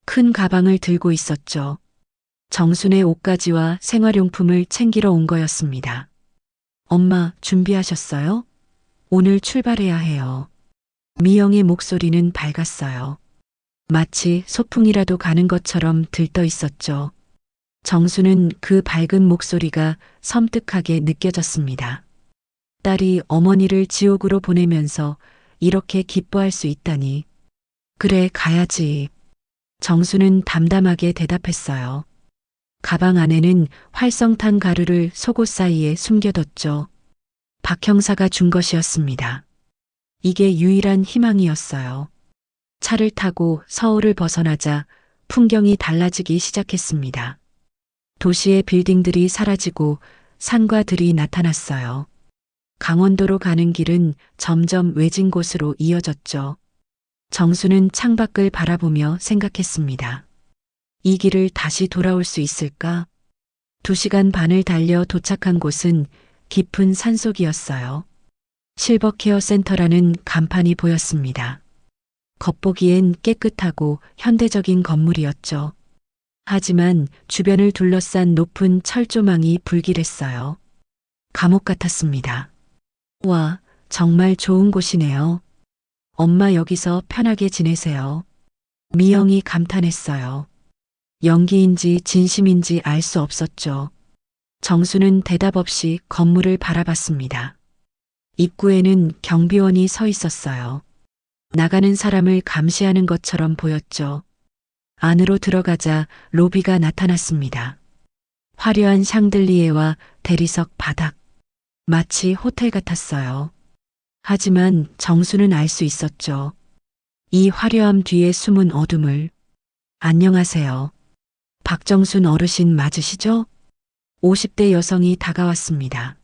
큰 가방을 들고 있었죠. 정순의 옷가지와 생활용품을 챙기러 온 거였습니다. 엄마, 준비하셨어요? 오늘 출발해야 해요. 미영의 목소리는 밝았어요. 마치 소풍이라도 가는 것처럼 들떠 있었죠. 정수는 그 밝은 목소리가 섬뜩하게 느껴졌습니다. 딸이 어머니를 지옥으로 보내면서 이렇게 기뻐할 수 있다니. 그래, 가야지. 정수는 담담하게 대답했어요. 가방 안에는 활성탄 가루를 속옷 사이에 숨겨뒀죠. 박 형사가 준 것이었습니다. 이게 유일한 희망이었어요. 차를 타고 서울을 벗어나자 풍경이 달라지기 시작했습니다. 도시의 빌딩들이 사라지고 산과 들이 나타났어요. 강원도로 가는 길은 점점 외진 곳으로 이어졌죠. 정수는 창밖을 바라보며 생각했습니다. 이 길을 다시 돌아올 수 있을까? 2시간 반을 달려 도착한 곳은 깊은 산속이었어요. 실버케어 센터라는 간판이 보였습니다. 겉보기엔 깨끗하고 현대적인 건물이었죠. 하지만 주변을 둘러싼 높은 철조망이 불길했어요. 감옥 같았습니다. 와, 정말 좋은 곳이네요. 엄마 여기서 편하게 지내세요. 미영이 감탄했어요. 연기인지 진심인지 알 수 없었죠. 정수는 대답 없이 건물을 바라봤습니다. 입구에는 경비원이 서 있었어요. 나가는 사람을 감시하는 것처럼 보였죠. 안으로 들어가자 로비가 나타났습니다. 화려한 샹들리에와 대리석 바닥. 마치 호텔 같았어요. 하지만 정수는 알 수 있었죠. 이 화려함 뒤에 숨은 어둠을. 안녕하세요. 박정순 어르신 맞으시죠? 50대 여성이 다가왔습니다.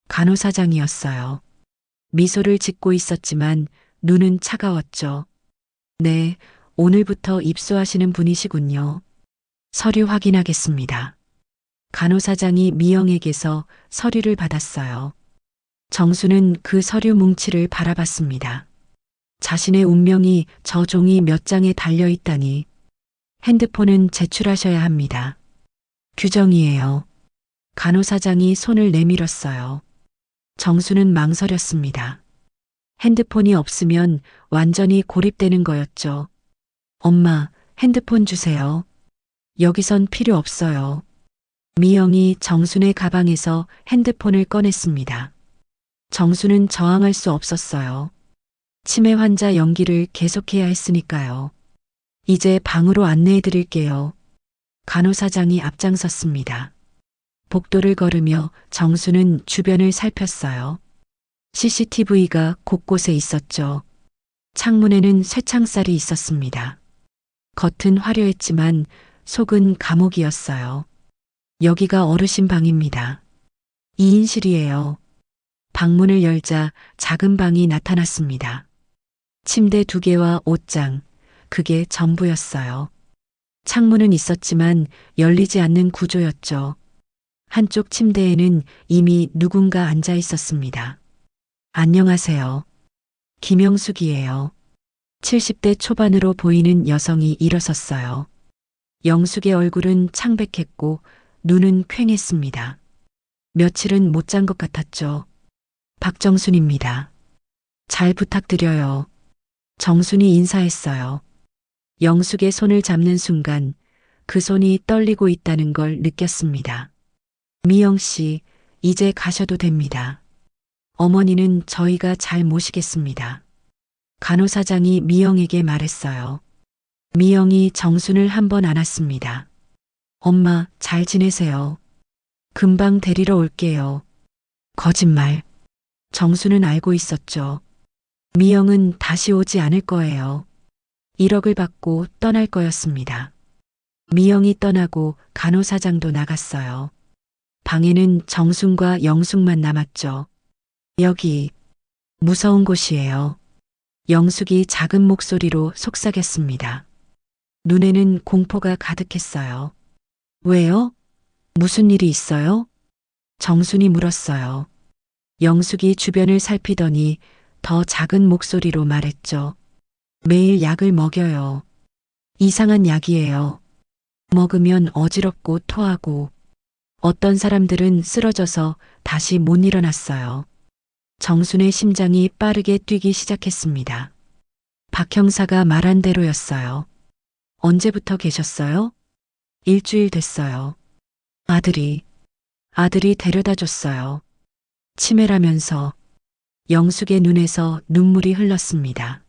간호사장이었어요. 미소를 짓고 있었지만 눈은 차가웠죠. 네, 오늘부터 입소하시는 분이시군요. 서류 확인하겠습니다. 간호사장이 미영에게서 서류를 받았어요. 정수는 그 서류 뭉치를 바라봤습니다. 자신의 운명이 저 종이 몇 장에 달려 있다니. 핸드폰은 제출하셔야 합니다. 규정이에요. 간호사장이 손을 내밀었어요. 정수는 망설였습니다. 핸드폰이 없으면 완전히 고립되는 거였죠. 엄마, 핸드폰 주세요. 여기선 필요 없어요. 미영이 정순의 가방에서 핸드폰을 꺼냈습니다. 정수는 저항할 수 없었어요. 치매 환자 연기를 계속해야 했으니까요. 이제 방으로 안내해 드릴게요. 간호사장이 앞장섰습니다. 복도를 걸으며 정수는 주변을 살폈어요. CCTV가 곳곳에 있었죠. 창문에는 쇠창살이 있었습니다. 겉은 화려했지만 속은 감옥이었어요. 여기가 어르신 방입니다. 2인실이에요. 방문을 열자 작은 방이 나타났습니다. 침대 2개와 옷장, 그게 전부였어요. 창문은 있었지만 열리지 않는 구조였죠. 한쪽 침대에는 이미 누군가 앉아 있었습니다. 안녕하세요. 김영숙이에요. 70대 초반으로 보이는 여성이 일어섰어요. 영숙의 얼굴은 창백했고 눈은 퀭했습니다. 며칠은 못 잔 것 같았죠. 박정순입니다. 잘 부탁드려요. 정순이 인사했어요. 영숙의 손을 잡는 순간 그 손이 떨리고 있다는 걸 느꼈습니다. 미영 씨, 이제 가셔도 됩니다. 어머니는 저희가 잘 모시겠습니다. 간호사장이 미영에게 말했어요. 미영이 정순을 한번 안았습니다. 엄마, 잘 지내세요. 금방 데리러 올게요. 거짓말. 정순은 알고 있었죠. 미영은 다시 오지 않을 거예요. 1억을 받고 떠날 거였습니다. 미영이 떠나고 간호사장도 나갔어요. 방에는 정순과 영숙만 남았죠. 여기 무서운 곳이에요. 영숙이 작은 목소리로 속삭였습니다. 눈에는 공포가 가득했어요. 왜요? 무슨 일이 있어요? 정순이 물었어요. 영숙이 주변을 살피더니 더 작은 목소리로 말했죠. 매일 약을 먹여요. 이상한 약이에요. 먹으면 어지럽고 토하고 어떤 사람들은 쓰러져서 다시 못 일어났어요. 정순의 심장이 빠르게 뛰기 시작했습니다. 박 형사가 말한 대로였어요. 언제부터 계셨어요? 일주일 됐어요. 아들이 데려다 줬어요. 치매라면서. 영숙의 눈에서 눈물이 흘렀습니다.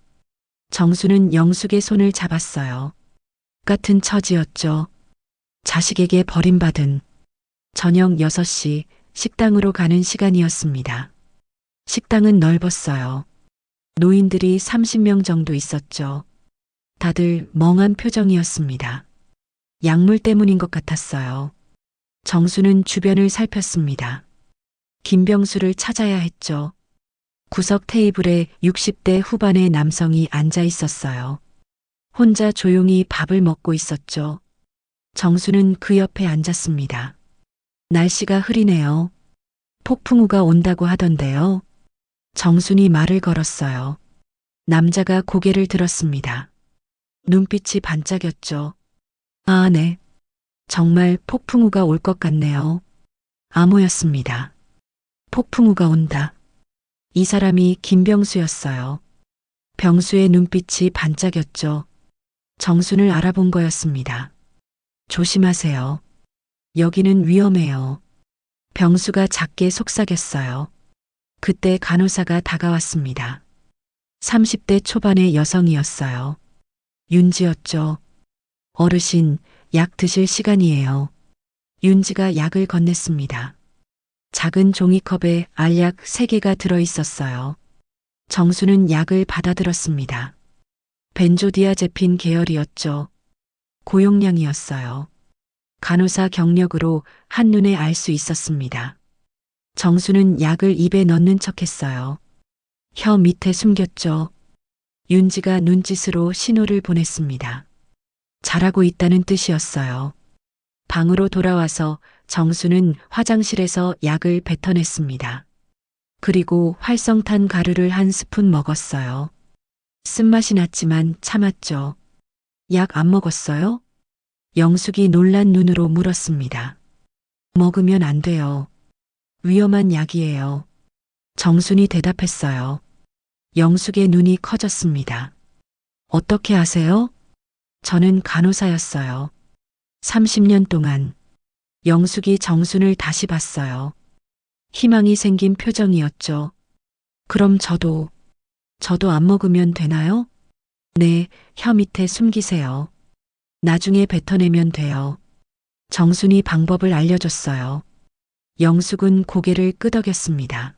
정수는 영숙의 손을 잡았어요. 같은 처지였죠. 자식에게 버림받은. 저녁 6시 식당으로 가는 시간이었습니다. 식당은 넓었어요. 노인들이 30명 정도 있었죠. 다들 멍한 표정이었습니다. 약물 때문인 것 같았어요. 정수는 주변을 살폈습니다. 김병수를 찾아야 했죠. 구석 테이블에 60대 후반의 남성이 앉아 있었어요. 혼자 조용히 밥을 먹고 있었죠. 정수는 그 옆에 앉았습니다. 날씨가 흐리네요. 폭풍우가 온다고 하던데요. 정순이 말을 걸었어요. 남자가 고개를 들었습니다. 눈빛이 반짝였죠. 아, 네. 정말 폭풍우가 올 것 같네요. 암호였습니다. 폭풍우가 온다. 이 사람이 김병수였어요. 병수의 눈빛이 반짝였죠. 정순을 알아본 거였습니다. 조심하세요. 여기는 위험해요. 병수가 작게 속삭였어요. 그때 간호사가 다가왔습니다. 30대 초반의 여성이었어요. 윤지였죠. 어르신, 약 드실 시간이에요. 윤지가 약을 건넸습니다. 작은 종이컵에 알약 3개가 들어 있었어요. 정수는 약을 받아들었습니다. 벤조디아제핀 계열이었죠. 고용량이었어요. 간호사 경력으로 한눈에 알 수 있었습니다. 정수는 약을 입에 넣는 척했어요. 혀 밑에 숨겼죠. 윤지가 눈짓으로 신호를 보냈습니다. 잘하고 있다는 뜻이었어요. 방으로 돌아와서 정수는 화장실에서 약을 뱉어냈습니다. 그리고 활성탄 가루를 한 스푼 먹었어요. 쓴맛이 났지만 참았죠. 약 안 먹었어요? 영숙이 놀란 눈으로 물었습니다. 먹으면 안 돼요. 위험한 약이에요. 정순이 대답했어요. 영숙의 눈이 커졌습니다. 어떻게 아세요? 저는 간호사였어요. 30년 동안. 영숙이 정순을 다시 봤어요. 희망이 생긴 표정이었죠. 그럼 저도 안 먹으면 되나요? 네, 혀 밑에 숨기세요. 나중에 뱉어내면 돼요. 정순이 방법을 알려줬어요. 영숙은 고개를 끄덕였습니다.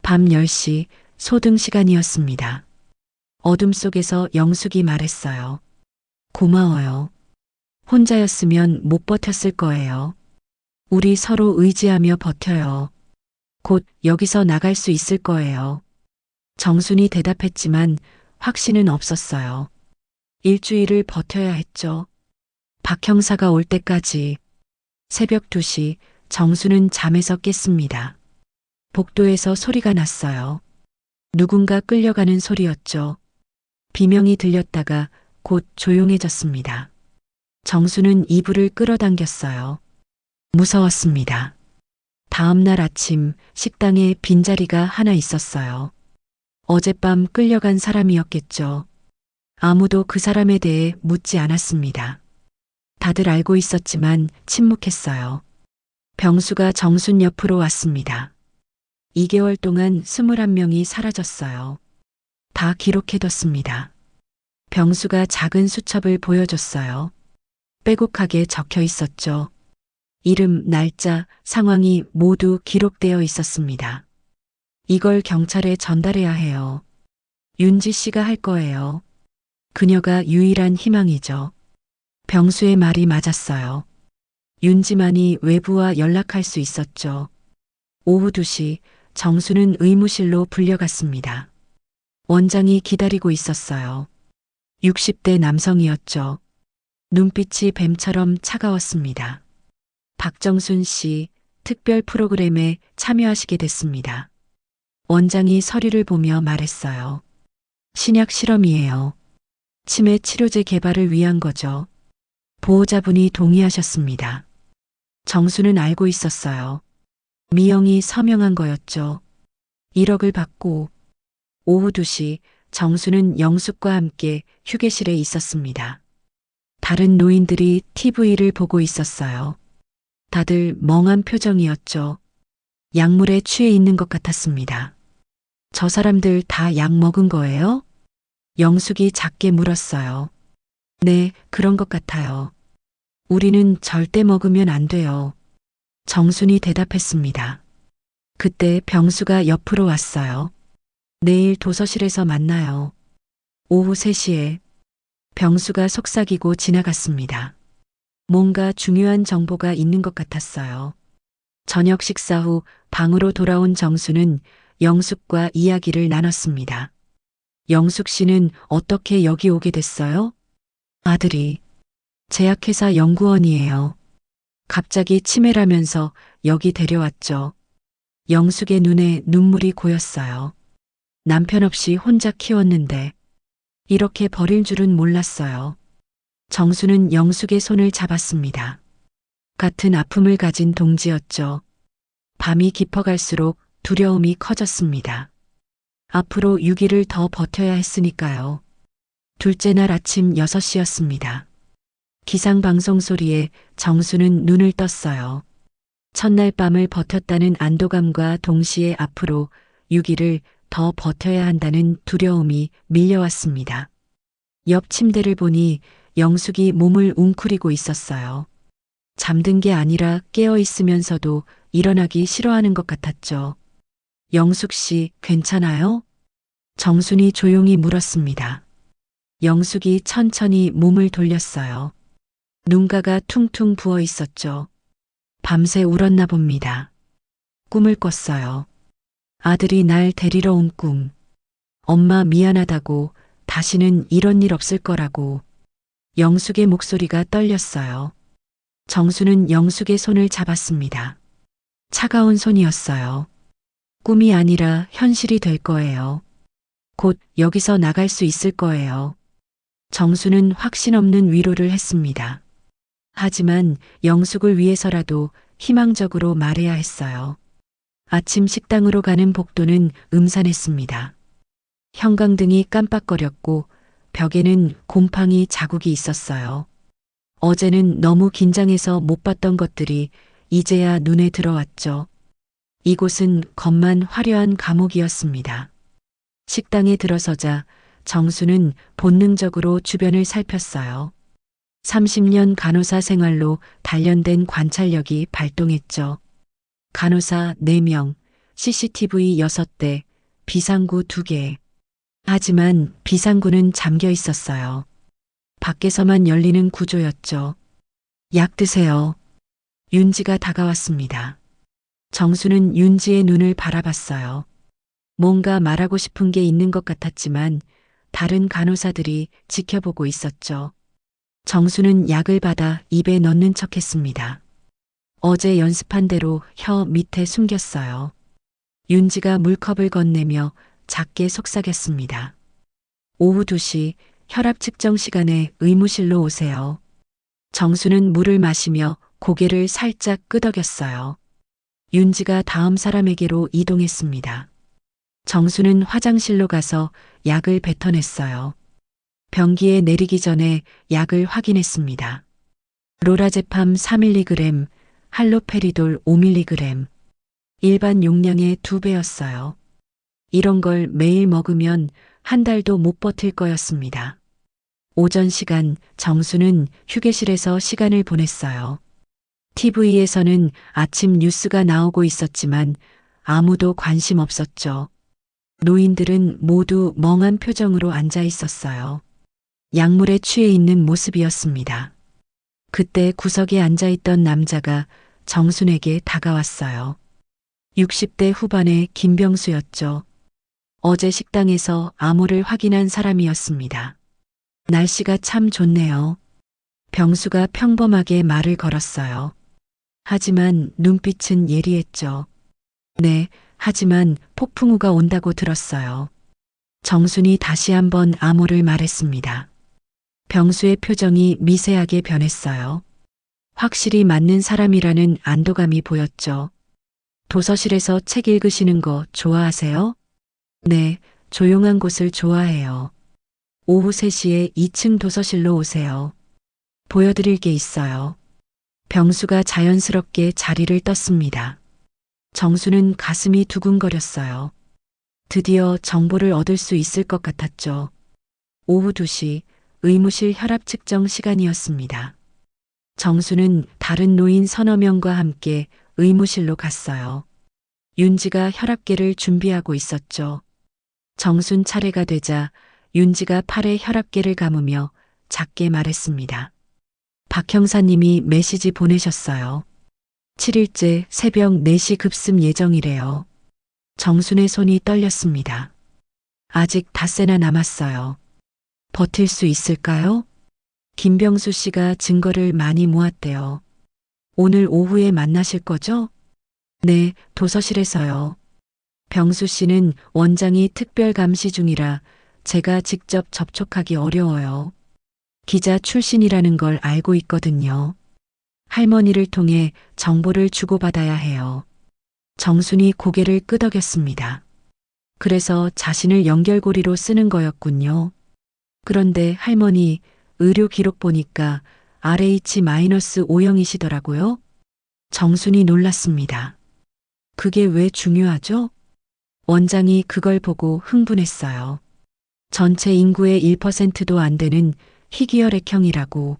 밤 10시 소등 시간이었습니다. 어둠 속에서 영숙이 말했어요. 고마워요. 혼자였으면 못 버텼을 거예요. 우리 서로 의지하며 버텨요. 곧 여기서 나갈 수 있을 거예요. 정순이 대답했지만 확신은 없었어요. 일주일을 버텨야 했죠. 박 형사가 올 때까지. 새벽 2시 정수는 잠에서 깼습니다. 복도에서 소리가 났어요. 누군가 끌려가는 소리였죠. 비명이 들렸다가 곧 조용해졌습니다. 정수는 이불을 끌어당겼어요. 무서웠습니다. 다음 날 아침 식당에 빈자리가 하나 있었어요. 어젯밤 끌려간 사람이었겠죠. 아무도 그 사람에 대해 묻지 않았습니다. 다들 알고 있었지만 침묵했어요. 병수가 정순 옆으로 왔습니다. 2개월 동안 21명이 사라졌어요. 다 기록해뒀습니다. 병수가 작은 수첩을 보여줬어요. 빼곡하게 적혀 있었죠. 이름, 날짜, 상황이 모두 기록되어 있었습니다. 이걸 경찰에 전달해야 해요. 윤지 씨가 할 거예요. 그녀가 유일한 희망이죠. 병수의 말이 맞았어요. 윤지만이 외부와 연락할 수 있었죠. 오후 2시 정수는 의무실로 불려갔습니다. 원장이 기다리고 있었어요. 60대 남성이었죠. 눈빛이 뱀처럼 차가웠습니다. 박정순 씨 특별 프로그램에 참여하시게 됐습니다. 원장이 서류를 보며 말했어요. 신약 실험이에요. 치매 치료제 개발을 위한 거죠. 보호자분이 동의하셨습니다. 정수는 알고 있었어요. 미영이 서명한 거였죠. 1억을 받고 오후 2시 정수는 영숙과 함께 휴게실에 있었습니다. 다른 노인들이 TV를 보고 있었어요. 다들 멍한 표정이었죠. 약물에 취해 있는 것 같았습니다. 저 사람들 다 약 먹은 거예요? 영숙이 작게 물었어요. 네, 그런 것 같아요. 우리는 절대 먹으면 안 돼요. 정순이 대답했습니다. 그때 병수가 옆으로 왔어요. 내일 도서실에서 만나요. 오후 3시에 병수가 속삭이고 지나갔습니다. 뭔가 중요한 정보가 있는 것 같았어요. 저녁 식사 후 방으로 돌아온 정수는 영숙과 이야기를 나눴습니다. 영숙 씨는 어떻게 여기 오게 됐어요? 아들이 제약회사 연구원이에요. 갑자기 치매라면서 여기 데려왔죠. 영숙의 눈에 눈물이 고였어요. 남편 없이 혼자 키웠는데 이렇게 버릴 줄은 몰랐어요. 정수는 영숙의 손을 잡았습니다. 같은 아픔을 가진 동지였죠. 밤이 깊어갈수록 두려움이 커졌습니다. 앞으로 6일을 더 버텨야 했으니까요. 둘째 날 아침 6시였습니다. 기상방송 소리에 정수는 눈을 떴어요. 첫날 밤을 버텼다는 안도감과 동시에 앞으로 6일을 더 버텨야 한다는 두려움이 밀려왔습니다. 옆 침대를 보니 영숙이 몸을 웅크리고 있었어요. 잠든 게 아니라 깨어 있으면서도 일어나기 싫어하는 것 같았죠. 영숙 씨, 괜찮아요? 정순이 조용히 물었습니다. 영숙이 천천히 몸을 돌렸어요. 눈가가 퉁퉁 부어 있었죠. 밤새 울었나 봅니다. 꿈을 꿨어요. 아들이 날 데리러 온 꿈. 엄마 미안하다고, 다시는 이런 일 없을 거라고. 영숙의 목소리가 떨렸어요. 정수는 영숙의 손을 잡았습니다. 차가운 손이었어요. 꿈이 아니라 현실이 될 거예요. 곧 여기서 나갈 수 있을 거예요. 정수는 확신 없는 위로를 했습니다. 하지만 영숙을 위해서라도 희망적으로 말해야 했어요. 아침 식당으로 가는 복도는 음산했습니다. 형광등이 깜빡거렸고 벽에는 곰팡이 자국이 있었어요. 어제는 너무 긴장해서 못 봤던 것들이 이제야 눈에 들어왔죠. 이곳은 겉만 화려한 감옥이었습니다. 식당에 들어서자 정수는 본능적으로 주변을 살폈어요. 30년 간호사 생활로 단련된 관찰력이 발동했죠. 간호사 4명, CCTV 6대, 비상구 2개. 하지만 비상구는 잠겨 있었어요. 밖에서만 열리는 구조였죠. 약 드세요. 윤지가 다가왔습니다. 정수는 윤지의 눈을 바라봤어요. 뭔가 말하고 싶은 게 있는 것 같았지만 다른 간호사들이 지켜보고 있었죠. 정수는 약을 받아 입에 넣는 척했습니다. 어제 연습한 대로 혀 밑에 숨겼어요. 윤지가 물컵을 건네며 작게 속삭였습니다. 오후 2시 혈압 측정 시간에 의무실로 오세요. 정수는 물을 마시며 고개를 살짝 끄덕였어요. 윤지가 다음 사람에게로 이동했습니다. 정수는 화장실로 가서 약을 뱉어냈어요. 변기에 내리기 전에 약을 확인했습니다. 로라제팜 4mg, 할로페리돌 5mg. 일반 용량의 2배였어요. 이런 걸 매일 먹으면 한 달도 못 버틸 거였습니다. 오전 시간 정수는 휴게실에서 시간을 보냈어요. TV에서는 아침 뉴스가 나오고 있었지만 아무도 관심 없었죠. 노인들은 모두 멍한 표정으로 앉아 있었어요. 약물에 취해 있는 모습이었습니다. 그때 구석에 앉아 있던 남자가 정순에게 다가왔어요. 60대 후반의 김병수였죠. 어제 식당에서 암호를 확인한 사람이었습니다. 날씨가 참 좋네요. 병수가 평범하게 말을 걸었어요. 하지만 눈빛은 예리했죠. 네, 하지만 폭풍우가 온다고 들었어요. 정순이 다시 한번 암호를 말했습니다. 병수의 표정이 미세하게 변했어요. 확실히 맞는 사람이라는 안도감이 보였죠. 도서실에서 책 읽으시는 거 좋아하세요? 네, 조용한 곳을 좋아해요. 오후 3시에 2층 도서실로 오세요. 보여드릴 게 있어요. 병수가 자연스럽게 자리를 떴습니다. 정수는 가슴이 두근거렸어요. 드디어 정보를 얻을 수 있을 것 같았죠. 오후 2시 의무실 혈압 측정 시간이었습니다. 정수는 다른 노인 서너 명과 함께 의무실로 갔어요. 윤지가 혈압계를 준비하고 있었죠. 정순 차례가 되자 윤지가 팔에 혈압계를 감으며 작게 말했습니다. 박 형사님이 메시지 보내셨어요. 7일째 새벽 4시 급습 예정이래요. 정순의 손이 떨렸습니다. 아직 닷새나 남았어요. 버틸 수 있을까요? 김병수 씨가 증거를 많이 모았대요. 오늘 오후에 만나실 거죠? 네, 도서실에서요. 병수 씨는 원장이 특별 감시 중이라 제가 직접 접촉하기 어려워요. 기자 출신이라는 걸 알고 있거든요. 할머니를 통해 정보를 주고받아야 해요. 정순이 고개를 끄덕였습니다. 그래서 자신을 연결고리로 쓰는 거였군요. 그런데 할머니, 의료 기록 보니까 RH-O형이시더라고요. 정순이 놀랐습니다. 그게 왜 중요하죠? 원장이 그걸 보고 흥분했어요. 전체 인구의 1%도 안 되는 희귀혈액형이라고.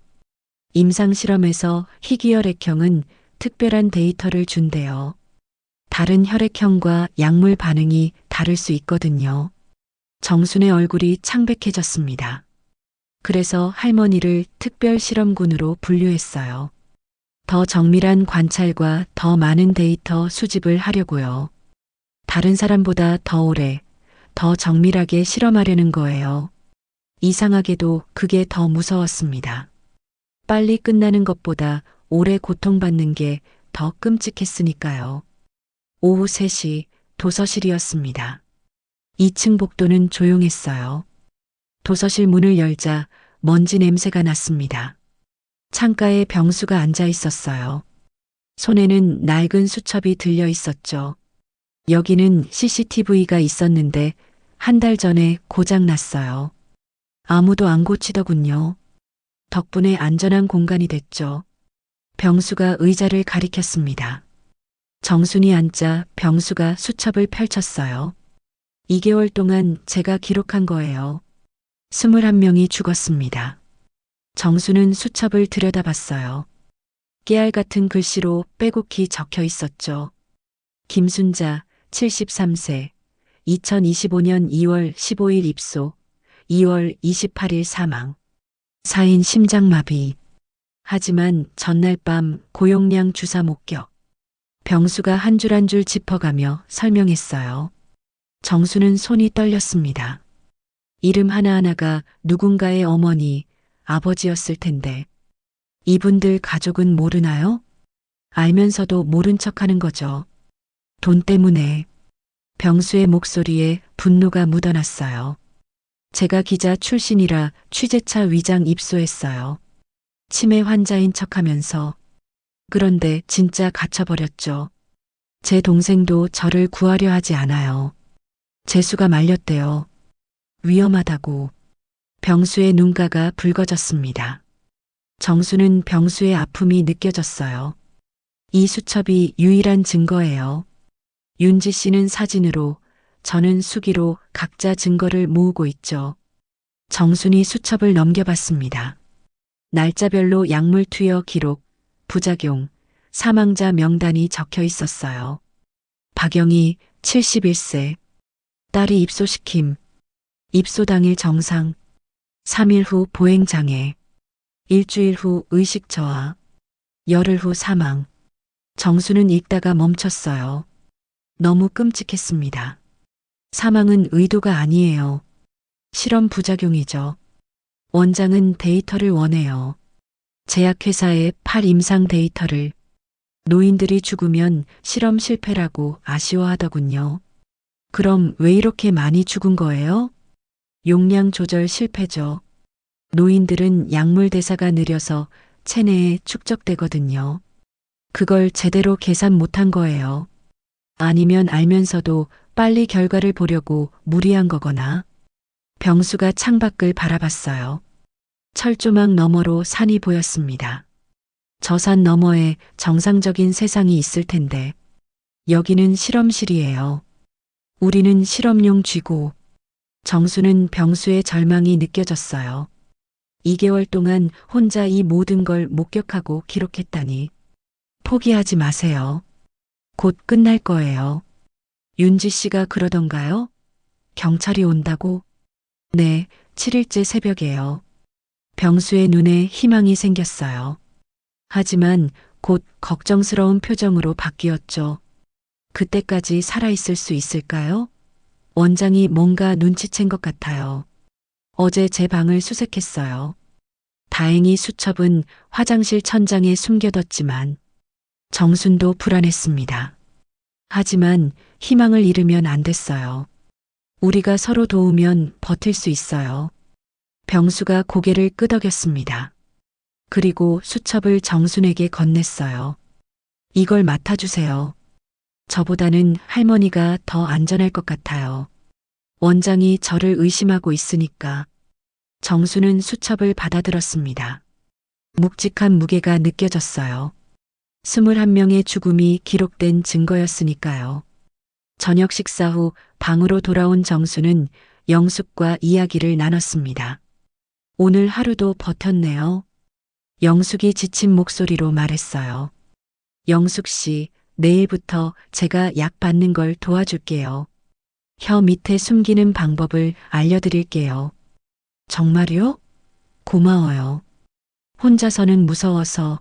임상실험에서 희귀혈액형은 특별한 데이터를 준대요. 다른 혈액형과 약물 반응이 다를 수 있거든요. 정순의 얼굴이 창백해졌습니다. 그래서 할머니를 특별 실험군으로 분류했어요. 더 정밀한 관찰과 더 많은 데이터 수집을 하려고요. 다른 사람보다 더 오래, 더 정밀하게 실험하려는 거예요. 이상하게도 그게 더 무서웠습니다. 빨리 끝나는 것보다 오래 고통받는 게 더 끔찍했으니까요. 오후 3시 도서실이었습니다. 2층 복도는 조용했어요. 도서실 문을 열자 먼지 냄새가 났습니다. 창가에 병수가 앉아 있었어요. 손에는 낡은 수첩이 들려 있었죠. 여기는 CCTV가 있었는데 한 달 전에 고장 났어요. 아무도 안 고치더군요. 덕분에 안전한 공간이 됐죠. 병수가 의자를 가리켰습니다. 정순이 앉자 병수가 수첩을 펼쳤어요. 2개월 동안 제가 기록한 거예요. 21명이 죽었습니다. 정수는 수첩을 들여다봤어요. 깨알 같은 글씨로 빼곡히 적혀 있었죠. 김순자, 73세, 2025년 2월 15일 입소, 2월 28일 사망. 사인 심장마비. 하지만 전날 밤 고용량 주사 목격. 병수가 한 줄 한 줄 짚어가며 설명했어요. 정수는 손이 떨렸습니다. 이름 하나하나가 누군가의 어머니, 아버지였을 텐데. 이분들 가족은 모르나요? 알면서도 모른 척하는 거죠. 돈 때문에. 병수의 목소리에 분노가 묻어났어요. 제가 기자 출신이라 취재차 위장 입소했어요. 치매 환자인 척하면서. 그런데 진짜 갇혀버렸죠. 제 동생도 저를 구하려 하지 않아요. 재수가 말렸대요. 위험하다고. 병수의 눈가가 붉어졌습니다. 정수는 병수의 아픔이 느껴졌어요. 이 수첩이 유일한 증거예요. 윤지 씨는 사진으로, 저는 수기로 각자 증거를 모으고 있죠. 정순이 수첩을 넘겨봤습니다. 날짜별로 약물 투여 기록, 부작용, 사망자 명단이 적혀 있었어요. 박영희 71세. 딸이 입소시킴. 입소 당일 정상. 3일 후 보행장애. 일주일 후 의식 저하. 열흘 후 사망. 정수는 읽다가 멈췄어요. 너무 끔찍했습니다. 사망은 의도가 아니에요. 실험 부작용이죠. 원장은 데이터를 원해요. 제약회사의 8임상 데이터를. 노인들이 죽으면 실험 실패라고 아쉬워하더군요. 그럼 왜 이렇게 많이 죽은 거예요? 용량 조절 실패죠. 노인들은 약물 대사가 느려서 체내에 축적되거든요. 그걸 제대로 계산 못한 거예요. 아니면 알면서도 빨리 결과를 보려고 무리한 거거나. 병수가 창밖을 바라봤어요. 철조망 너머로 산이 보였습니다. 저 산 너머에 정상적인 세상이 있을 텐데. 여기는 실험실이에요. 우리는 실험용 쥐고. 정수는 병수의 절망이 느껴졌어요. 2개월 동안 혼자 이 모든 걸 목격하고 기록했다니. 포기하지 마세요. 곧 끝날 거예요. 윤지 씨가 그러던가요? 경찰이 온다고? 네, 7일째 새벽에요. 병수의 눈에 희망이 생겼어요. 하지만 곧 걱정스러운 표정으로 바뀌었죠. 그때까지 살아있을 수 있을까요? 원장이 뭔가 눈치챈 것 같아요. 어제 제 방을 수색했어요. 다행히 수첩은 화장실 천장에 숨겨뒀지만 정순도 불안했습니다. 하지만 희망을 잃으면 안 됐어요. 우리가 서로 도우면 버틸 수 있어요. 병수가 고개를 끄덕였습니다. 그리고 수첩을 정순에게 건넸어요. 이걸 맡아주세요. 저보다는 할머니가 더 안전할 것 같아요. 원장이 저를 의심하고 있으니까. 정수는 수첩을 받아들었습니다. 묵직한 무게가 느껴졌어요. 21명의 죽음이 기록된 증거였으니까요. 저녁 식사 후 방으로 돌아온 정수는 영숙과 이야기를 나눴습니다. 오늘 하루도 버텼네요. 영숙이 지친 목소리로 말했어요. 영숙 씨, 내일부터 제가 약 받는 걸 도와줄게요. 혀 밑에 숨기는 방법을 알려드릴게요. 정말요? 고마워요. 혼자서는 무서워서.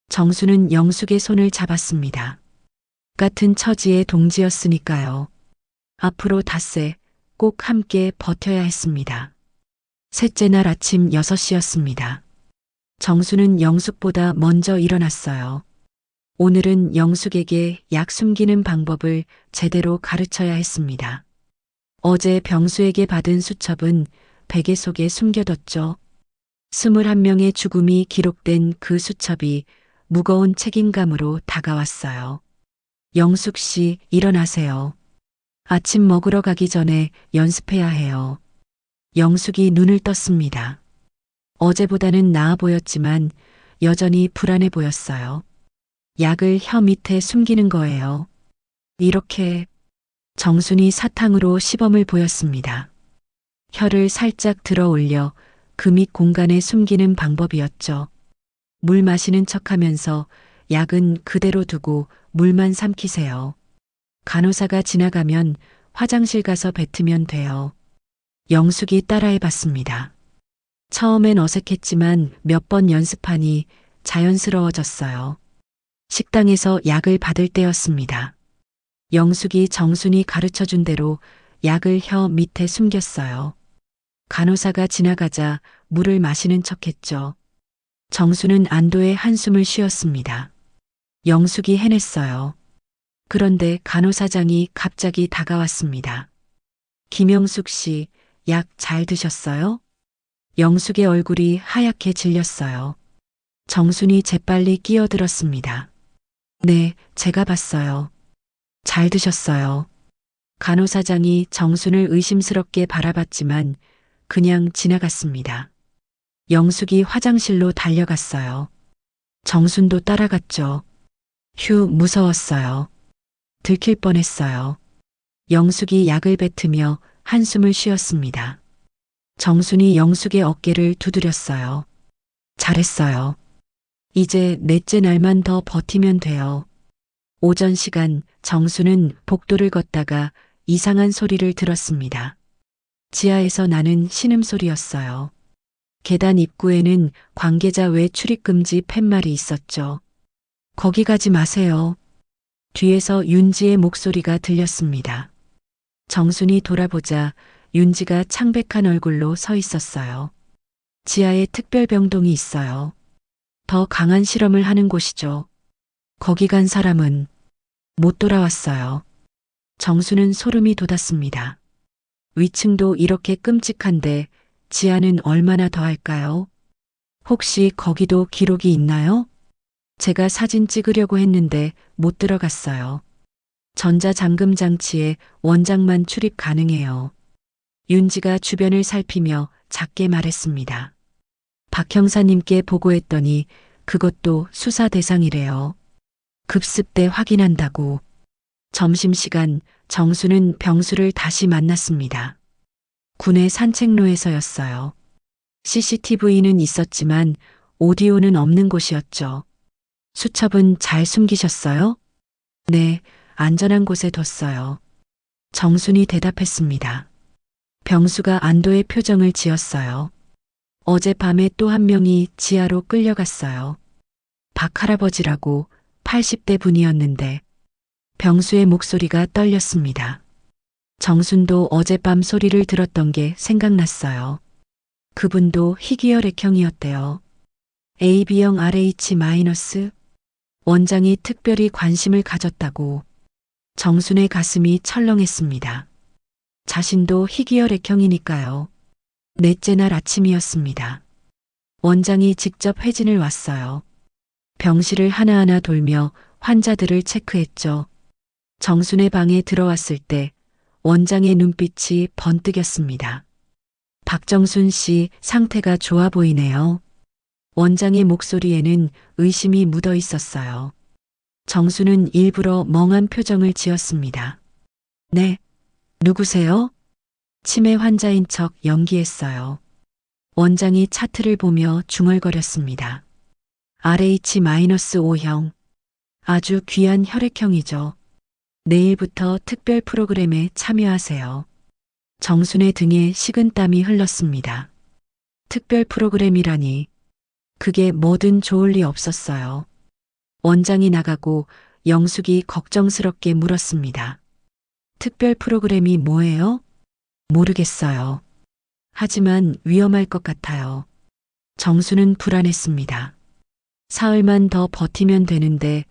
정수는 영숙의 손을 잡았습니다. 같은 처지의 동지였으니까요. 앞으로 닷새 꼭 함께 버텨야 했습니다. 셋째 날 아침 6시였습니다. 정수는 영숙보다 먼저 일어났어요. 오늘은 영숙에게 약 숨기는 방법을 제대로 가르쳐야 했습니다. 어제 병수에게 받은 수첩은 베개 속에 숨겨뒀죠. 21명의 죽음이 기록된 그 수첩이 무거운 책임감으로 다가왔어요. 영숙 씨, 일어나세요. 아침 먹으러 가기 전에 연습해야 해요. 영숙이 눈을 떴습니다. 어제보다는 나아 보였지만 여전히 불안해 보였어요. 약을 혀 밑에 숨기는 거예요. 이렇게. 정순이 사탕으로 시범을 보였습니다. 혀를 살짝 들어 올려 그 밑 공간에 숨기는 방법이었죠. 물 마시는 척하면서 약은 그대로 두고 물만 삼키세요. 간호사가 지나가면 화장실 가서 뱉으면 돼요. 영숙이 따라해봤습니다. 처음엔 어색했지만 몇 번 연습하니 자연스러워졌어요. 식당에서 약을 받을 때였습니다. 영숙이 정순이 가르쳐준 대로 약을 혀 밑에 숨겼어요. 간호사가 지나가자 물을 마시는 척했죠. 정수는 안도의 한숨을 쉬었습니다. 영숙이 해냈어요. 그런데 간호사장이 갑자기 다가왔습니다. 김영숙 씨, 약 잘 드셨어요? 영숙의 얼굴이 하얗게 질렸어요. 정순이 재빨리 끼어들었습니다. 네, 제가 봤어요. 잘 드셨어요. 간호사장이 정순을 의심스럽게 바라봤지만 그냥 지나갔습니다. 영숙이 화장실로 달려갔어요. 정순도 따라갔죠. 휴, 무서웠어요. 들킬 뻔했어요. 영숙이 약을 뱉으며 한숨을 쉬었습니다. 정순이 영숙의 어깨를 두드렸어요. 잘했어요. 이제 넷째 날만 더 버티면 돼요. 오전 시간 정수는 복도를 걷다가 이상한 소리를 들었습니다. 지하에서 나는 신음소리였어요. 계단 입구에는 관계자 외 출입금지 팻말이 있었죠. 거기 가지 마세요. 뒤에서 윤지의 목소리가 들렸습니다. 정순이 돌아보자 윤지가 창백한 얼굴로 서 있었어요. 지하에 특별병동이 있어요. 더 강한 실험을 하는 곳이죠. 거기 간 사람은 못 돌아왔어요. 정수는 소름이 돋았습니다. 위층도 이렇게 끔찍한데 지하는 얼마나 더 할까요? 혹시 거기도 기록이 있나요? 제가 사진 찍으려고 했는데 못 들어갔어요. 전자잠금 장치에 원장만 출입 가능해요. 윤지가 주변을 살피며 작게 말했습니다. 박 형사님께 보고했더니 그것도 수사 대상이래요. 급습 때 확인한다고. 점심시간 정수는 병수를 다시 만났습니다. 군의 산책로에서였어요. CCTV는 있었지만 오디오는 없는 곳이었죠. 수첩은 잘 숨기셨어요? 네, 안전한 곳에 뒀어요. 정순이 대답했습니다. 병수가 안도의 표정을 지었어요. 어젯밤에 또 한 명이 지하로 끌려갔어요. 박 할아버지라고 80대 분이었는데 병수의 목소리가 떨렸습니다. 정순도 어젯밤 소리를 들었던 게 생각났어요. 그분도 희귀혈 액형이었대요. AB형 RH- 원장이 특별히 관심을 가졌다고 정순의 가슴이 철렁했습니다. 자신도 희귀혈액형이니까요. 넷째 날 아침이었습니다. 원장이 직접 회진을 왔어요. 병실을 하나하나 돌며 환자들을 체크했죠. 정순의 방에 들어왔을 때 원장의 눈빛이 번뜩였습니다. 박정순 씨 상태가 좋아 보이네요. 원장의 목소리에는 의심이 묻어 있었어요. 정순은 일부러 멍한 표정을 지었습니다. 네, 누구세요? 치매 환자인 척 연기했어요. 원장이 차트를 보며 중얼거렸습니다. RH-5형. 아주 귀한 혈액형이죠. 내일부터 특별 프로그램에 참여하세요. 정순의 등에 식은땀이 흘렀습니다. 특별 프로그램이라니. 그게 뭐든 좋을 리 없었어요. 원장이 나가고 영숙이 걱정스럽게 물었습니다. 특별 프로그램이 뭐예요? 모르겠어요. 하지만 위험할 것 같아요. 정수는 불안했습니다. 사흘만 더 버티면 되는데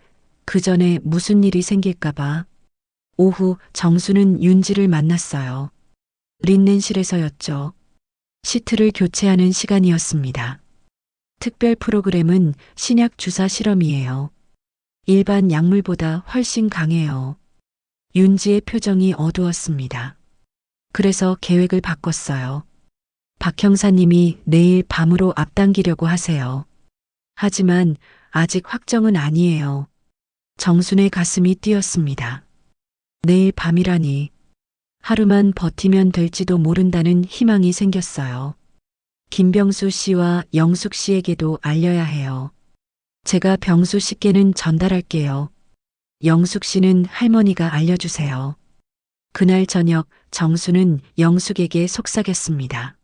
그 전에 무슨 일이 생길까봐. 오후 정수는 윤지를 만났어요. 린넨실에서였죠. 시트를 교체하는 시간이었습니다. 특별 프로그램은 신약 주사 실험이에요. 일반 약물보다 훨씬 강해요. 윤지의 표정이 어두웠습니다. 그래서 계획을 바꿨어요. 박 형사님이 내일 밤으로 앞당기려고 하세요. 하지만 아직 확정은 아니에요. 정순의 가슴이 뛰었습니다. 내일 밤이라니. 하루만 버티면 될지도 모른다는 희망이 생겼어요. 김병수 씨와 영숙 씨에게도 알려야 해요. 제가 병수 씨께는 전달할게요. 영숙 씨는 할머니가 알려주세요. 그날 저녁 정수는 영숙에게 속삭였습니다.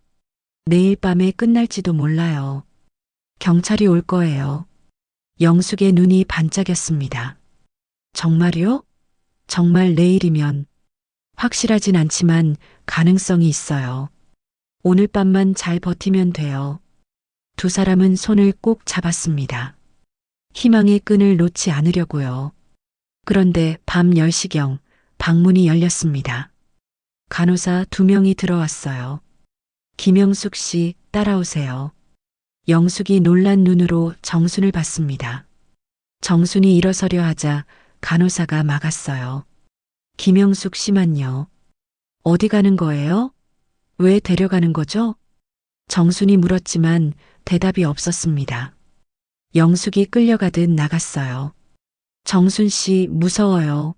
내일 밤에 끝날지도 몰라요. 경찰이 올 거예요. 영숙의 눈이 반짝였습니다. 정말요? 정말 내일이면. 확실하진 않지만 가능성이 있어요. 오늘 밤만 잘 버티면 돼요. 두 사람은 손을 꼭 잡았습니다. 희망의 끈을 놓지 않으려고요. 그런데 밤 10시경 방문이 열렸습니다. 간호사 2명이 들어왔어요. 김영숙 씨 따라오세요. 영숙이 놀란 눈으로 정순을 봤습니다. 정순이 일어서려 하자 간호사가 막았어요. 김영숙 씨만요. 어디 가는 거예요? 왜 데려가는 거죠? 정순이 물었지만 대답이 없었습니다. 영숙이 끌려가듯 나갔어요. 정순 씨 무서워요.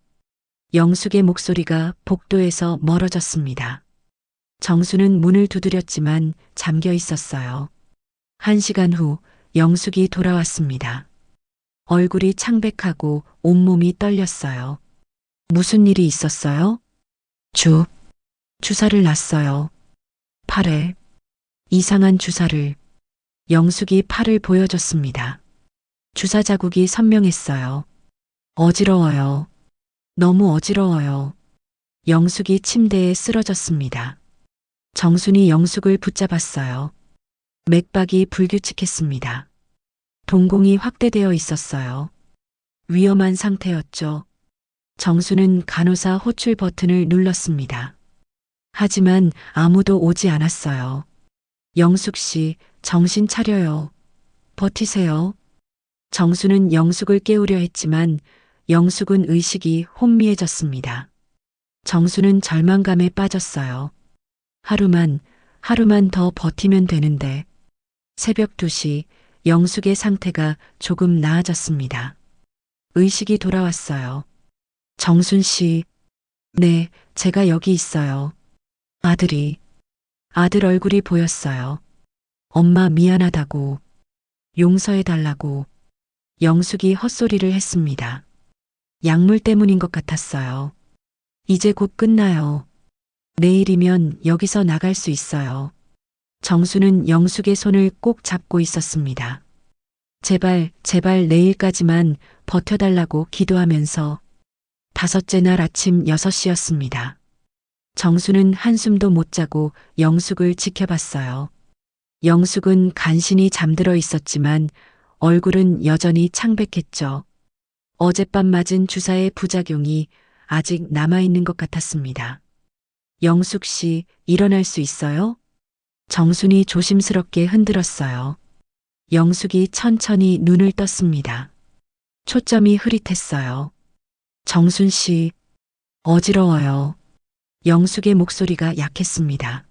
영숙의 목소리가 복도에서 멀어졌습니다. 정순은 문을 두드렸지만 잠겨 있었어요. 1시간 후 영숙이 돌아왔습니다. 얼굴이 창백하고 온몸이 떨렸어요. 무슨 일이 있었어요? 주사를 놨어요. 팔에. 이상한 주사를. 영숙이 팔을 보여줬습니다. 주사 자국이 선명했어요. 어지러워요. 너무 어지러워요. 영숙이 침대에 쓰러졌습니다. 정순이 영숙을 붙잡았어요. 맥박이 불규칙했습니다. 동공이 확대되어 있었어요. 위험한 상태였죠. 정수는 간호사 호출 버튼을 눌렀습니다. 하지만 아무도 오지 않았어요. 영숙 씨, 정신 차려요. 버티세요. 정수는 영숙을 깨우려 했지만 영숙은 의식이 혼미해졌습니다. 정수는 절망감에 빠졌어요. 하루만 더 버티면 되는데. 새벽 2시 영숙의 상태가 조금 나아졌습니다. 의식이 돌아왔어요. 정순 씨. 네, 제가 여기 있어요. 아들 얼굴이 보였어요. 엄마 미안하다고. 용서해달라고. 영숙이 헛소리를 했습니다. 약물 때문인 것 같았어요. 이제 곧 끝나요. 내일이면 여기서 나갈 수 있어요. 정수는 영숙의 손을 꼭 잡고 있었습니다. 제발 내일까지만 버텨달라고 기도하면서. 5째 날 아침 6시였습니다. 정수는 한숨도 못 자고 영숙을 지켜봤어요. 영숙은 간신히 잠들어 있었지만 얼굴은 여전히 창백했죠. 어젯밤 맞은 주사의 부작용이 아직 남아있는 것 같았습니다. 영숙 씨, 일어날 수 있어요? 정순이 조심스럽게 흔들었어요. 영숙이 천천히 눈을 떴습니다. 초점이 흐릿했어요. 정순 씨, 어지러워요. 영숙의 목소리가 약했습니다.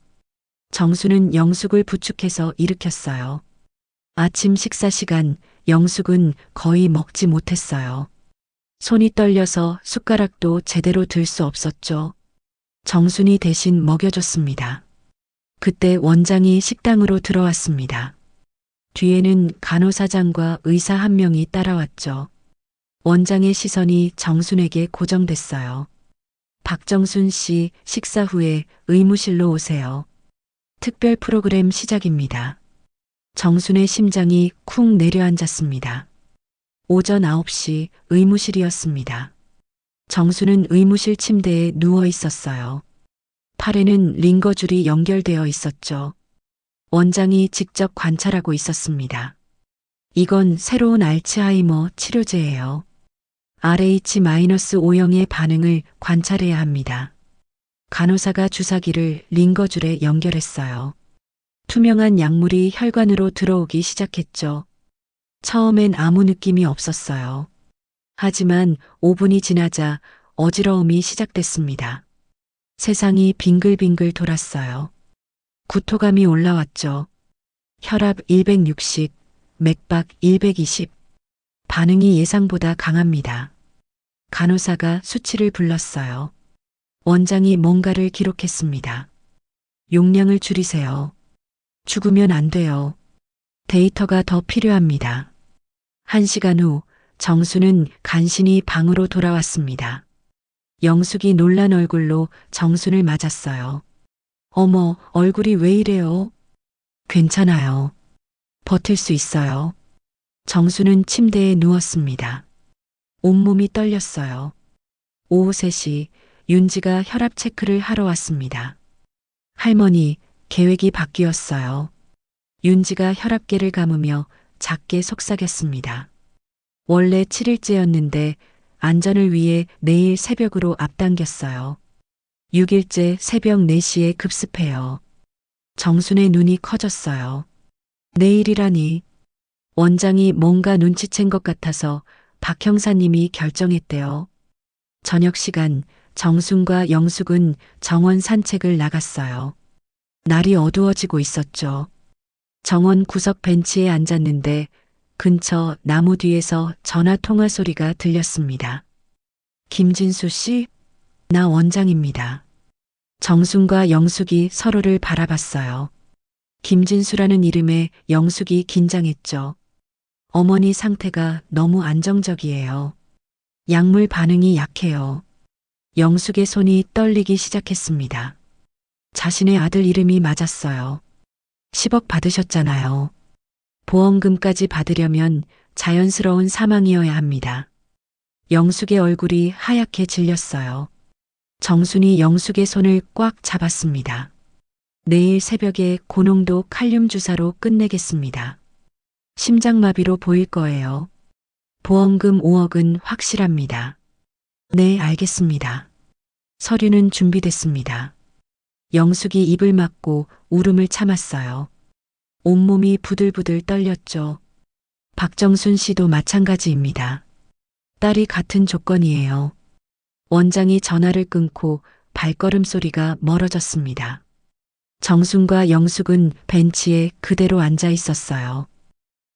정순은 영숙을 부축해서 일으켰어요. 아침 식사 시간, 영숙은 거의 먹지 못했어요. 손이 떨려서 숟가락도 제대로 들 수 없었죠. 정순이 대신 먹여줬습니다. 그때 원장이 식당으로 들어왔습니다. 뒤에는 간호사장과 의사 한 명이 따라왔죠. 원장의 시선이 정순에게 고정됐어요. 박정순 씨, 식사 후에 의무실로 오세요. 특별 프로그램 시작입니다. 정순의 심장이 쿵 내려앉았습니다. 오전 9시 의무실이었습니다. 정순은 의무실 침대에 누워 있었어요. 팔에는 링거줄이 연결되어 있었죠. 원장이 직접 관찰하고 있었습니다. 이건 새로운 알츠하이머 치료제예요. RH-5형의 반응을 관찰해야 합니다. 간호사가 주사기를 링거줄에 연결했어요. 투명한 약물이 혈관으로 들어오기 시작했죠. 처음엔 아무 느낌이 없었어요. 하지만 5분이 지나자 어지러움이 시작됐습니다. 세상이 빙글빙글 돌았어요. 구토감이 올라왔죠. 혈압 160, 맥박 120. 반응이 예상보다 강합니다. 간호사가 수치를 불렀어요. 원장이 뭔가를 기록했습니다. 용량을 줄이세요. 죽으면 안 돼요. 데이터가 더 필요합니다. 1시간 후 정수는 간신히 방으로 돌아왔습니다. 영숙이 놀란 얼굴로 정순을 맞았어요. 어머, 얼굴이 왜 이래요? 괜찮아요. 버틸 수 있어요. 정수는 침대에 누웠습니다. 온몸이 떨렸어요. 오후 3시 윤지가 혈압 체크를 하러 왔습니다. 할머니, 계획이 바뀌었어요. 윤지가 혈압계를 감으며 작게 속삭였습니다. 원래 7일째였는데 안전을 위해 내일 새벽으로 앞당겼어요. 6일째 새벽 4시에 급습해요. 정순의 눈이 커졌어요. 내일이라니. 원장이 뭔가 눈치챈 것 같아서 박 형사님이 결정했대요. 저녁 시간 정순과 영숙은 정원 산책을 나갔어요. 날이 어두워지고 있었죠. 정원 구석 벤치에 앉았는데 근처 나무 뒤에서 전화 통화 소리가 들렸습니다. 김진수 씨? 나 원장입니다. 정순과 영숙이 서로를 바라봤어요. 김진수라는 이름에 영숙이 긴장했죠. 어머니 상태가 너무 안정적이에요. 약물 반응이 약해요. 영숙의 손이 떨리기 시작했습니다. 자신의 아들 이름이 맞았어요. 10억 받으셨잖아요. 보험금까지 받으려면 자연스러운 사망이어야 합니다. 영숙의 얼굴이 하얗게 질렸어요. 정순이 영숙의 손을 꽉 잡았습니다. 내일 새벽에 고농도 칼륨 주사로 끝내겠습니다. 심장마비로 보일 거예요. 보험금 5억은 확실합니다. 네, 알겠습니다. 서류는 준비됐습니다. 영숙이 입을 막고 울음을 참았어요. 온몸이 부들부들 떨렸죠. 박정순 씨도 마찬가지입니다. 딸이 같은 조건이에요. 원장이 전화를 끊고 발걸음 소리가 멀어졌습니다. 정순과 영숙은 벤치에 그대로 앉아 있었어요.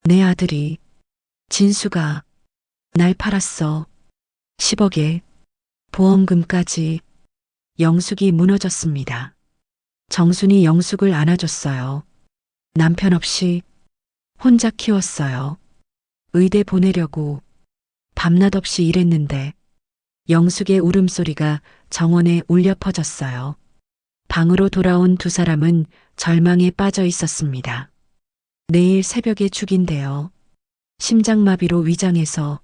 내 아들이, 진수가 날 팔았어. 10억에 보험금까지. 영숙이 무너졌습니다. 정순이 영숙을 안아줬어요. 남편 없이 혼자 키웠어요. 의대 보내려고 밤낮 없이 일했는데. 영숙의 울음소리가 정원에 울려 퍼졌어요. 방으로 돌아온 두 사람은 절망에 빠져 있었습니다. 내일 새벽에 죽인대요. 심장마비로 위장해서.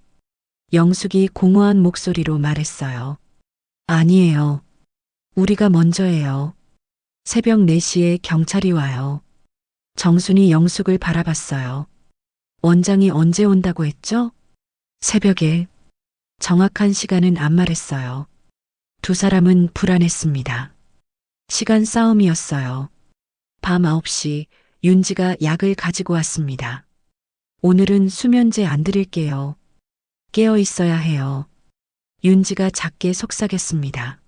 영숙이 공허한 목소리로 말했어요. 아니에요. 우리가 먼저예요. 새벽 4시에 경찰이 와요. 정순이 영숙을 바라봤어요. 원장이 언제 온다고 했죠? 새벽에. 정확한 시간은 안 말했어요. 두 사람은 불안했습니다. 시간 싸움이었어요. 밤 9시 윤지가 약을 가지고 왔습니다. 오늘은 수면제 안 드릴게요. 깨어 있어야 해요. 윤지가 작게 속삭였습니다.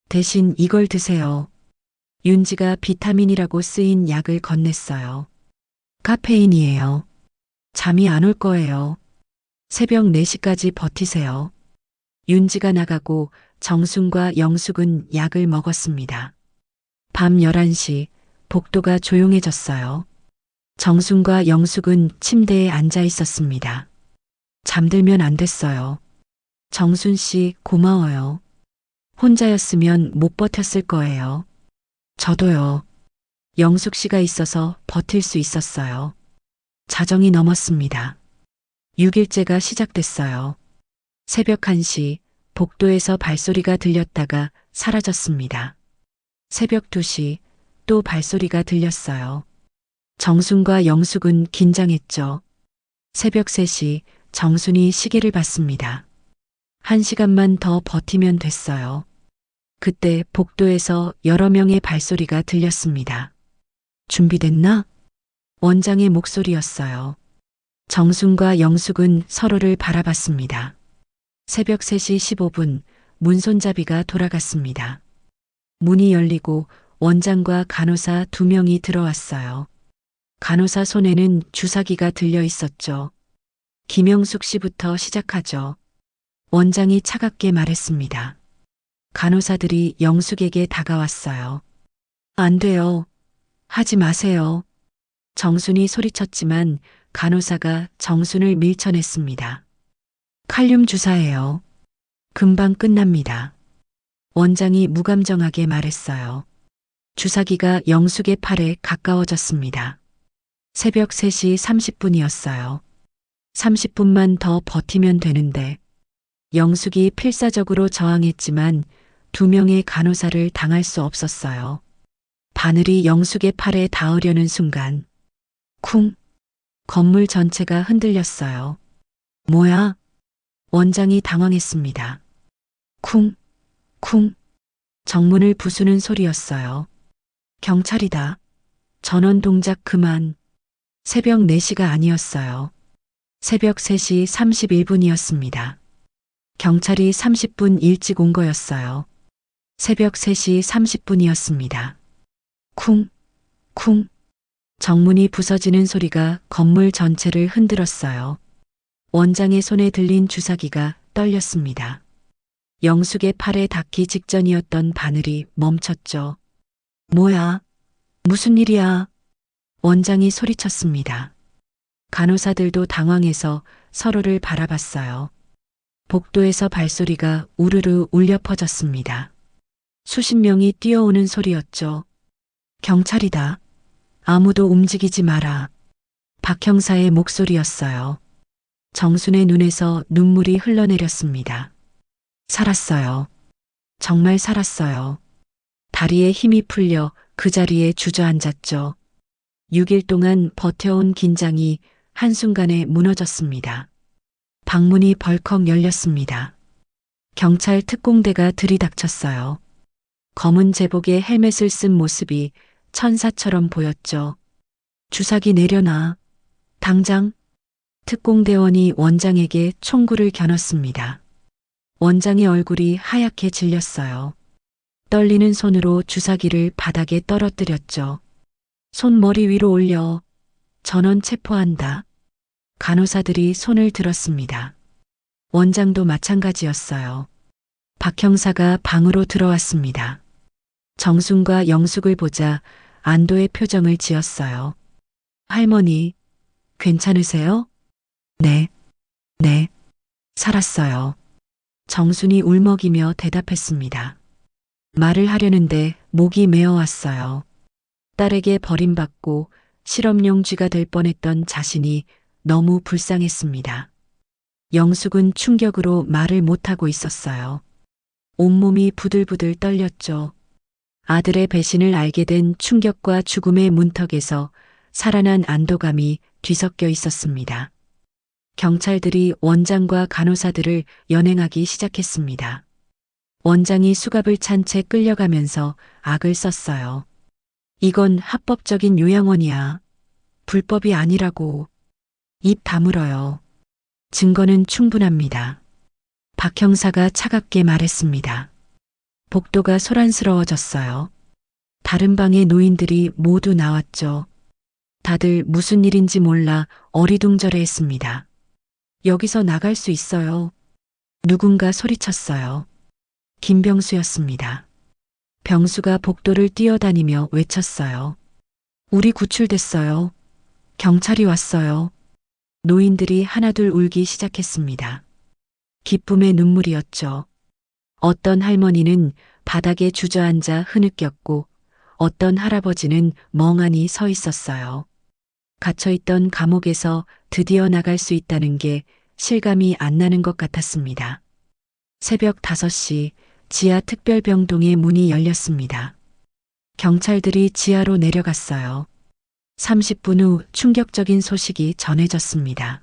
대신 이걸 드세요. 윤지가 비타민이라고 쓰인 약을 건넸어요. 카페인이에요. 잠이 안 올 거예요. 새벽 4시까지 버티세요. 윤지가 나가고 정순과 영숙은 약을 먹었습니다. 밤 11시 복도가 조용해졌어요. 정순과 영숙은 침대에 앉아 있었습니다. 잠들면 안 됐어요. 정순 씨 고마워요. 혼자였으면 못 버텼을 거예요. 저도요. 영숙 씨가 있어서 버틸 수 있었어요. 자정이 넘었습니다. 6일째가 시작됐어요. 새벽 1시 복도에서 발소리가 들렸다가 사라졌습니다. 새벽 2시 또 발소리가 들렸어요. 정순과 영숙은 긴장했죠. 새벽 3시 정순이 시계를 봤습니다. 1시간만 더 버티면 됐어요. 그때 복도에서 여러 명의 발소리가 들렸습니다. 준비됐나? 원장의 목소리였어요. 정순과 영숙은 서로를 바라봤습니다. 새벽 3시 15분 문손잡이가 돌아갔습니다. 문이 열리고 원장과 간호사 2명이 들어왔어요. 간호사 손에는 주사기가 들려 있었죠. 김영숙 씨부터 시작하죠. 원장이 차갑게 말했습니다. 간호사들이 영숙에게 다가왔어요. 안 돼요. 하지 마세요. 정순이 소리쳤지만 간호사가 정순을 밀쳐냈습니다. 칼륨 주사예요. 금방 끝납니다. 원장이 무감정하게 말했어요. 주사기가 영숙의 팔에 가까워졌습니다. 새벽 3시 30분이었어요. 30분만 더 버티면 되는데 영숙이 필사적으로 저항했지만 2명의 간호사를 당할 수 없었어요. 바늘이 영숙의 팔에 닿으려는 순간 쿵! 건물 전체가 흔들렸어요. 뭐야? 원장이 당황했습니다. 쿵! 쿵! 정문을 부수는 소리였어요. 경찰이다. 전원 동작 그만. 새벽 4시가 아니었어요. 새벽 3시 31분이었습니다. 경찰이 30분 일찍 온 거였어요. 새벽 3시 30분이었습니다. 쿵! 쿵! 정문이 부서지는 소리가 건물 전체를 흔들었어요. 원장의 손에 들린 주사기가 떨렸습니다. 영숙의 팔에 닿기 직전이었던 바늘이 멈췄죠. 뭐야? 무슨 일이야? 원장이 소리쳤습니다. 간호사들도 당황해서 서로를 바라봤어요. 복도에서 발소리가 우르르 울려 퍼졌습니다. 수십 명이 뛰어오는 소리였죠. 경찰이다. 아무도 움직이지 마라. 박 형사의 목소리였어요. 정순의 눈에서 눈물이 흘러내렸습니다. 살았어요. 정말 살았어요. 다리에 힘이 풀려 그 자리에 주저앉았죠. 6일 동안 버텨온 긴장이 한순간에 무너졌습니다. 방문이 벌컥 열렸습니다. 경찰 특공대가 들이닥쳤어요. 검은 제복에 헬멧을 쓴 모습이 천사처럼 보였죠. 주사기 내려놔. 당장. 특공대원이 원장에게 총구를 겨눴습니다. 원장의 얼굴이 하얗게 질렸어요. 떨리는 손으로 주사기를 바닥에 떨어뜨렸죠. 손 머리 위로 올려. 전원 체포한다. 간호사들이 손을 들었습니다. 원장도 마찬가지였어요. 박 형사가 방으로 들어왔습니다. 정순과 영숙을 보자 안도의 표정을 지었어요. 할머니, 괜찮으세요? 네, 네, 살았어요. 정순이 울먹이며 대답했습니다. 말을 하려는데 목이 메어왔어요. 딸에게 버림받고 실험용 쥐가 될 뻔했던 자신이 너무 불쌍했습니다. 영숙은 충격으로 말을 못하고 있었어요. 온몸이 부들부들 떨렸죠. 아들의 배신을 알게 된 충격과 죽음의 문턱에서 살아난 안도감이 뒤섞여 있었습니다. 경찰들이 원장과 간호사들을 연행하기 시작했습니다. 원장이 수갑을 찬 채 끌려가면서 악을 썼어요. 이건 합법적인 요양원이야. 불법이 아니라고. 입 다물어요. 증거는 충분합니다. 박 형사가 차갑게 말했습니다. 복도가 소란스러워졌어요. 다른 방의 노인들이 모두 나왔죠. 다들 무슨 일인지 몰라 어리둥절해했습니다. 여기서 나갈 수 있어요. 누군가 소리쳤어요. 김병수였습니다. 병수가 복도를 뛰어다니며 외쳤어요. 우리 구출됐어요. 경찰이 왔어요. 노인들이 하나둘 울기 시작했습니다. 기쁨의 눈물이었죠. 어떤 할머니는 바닥에 주저앉아 흐느꼈고 어떤 할아버지는 멍하니 서 있었어요. 갇혀있던 감옥에서 드디어 나갈 수 있다는 게 실감이 안 나는 것 같았습니다. 새벽 5시 지하 특별병동의 문이 열렸습니다. 경찰들이 지하로 내려갔어요. 30분 후 충격적인 소식이 전해졌습니다.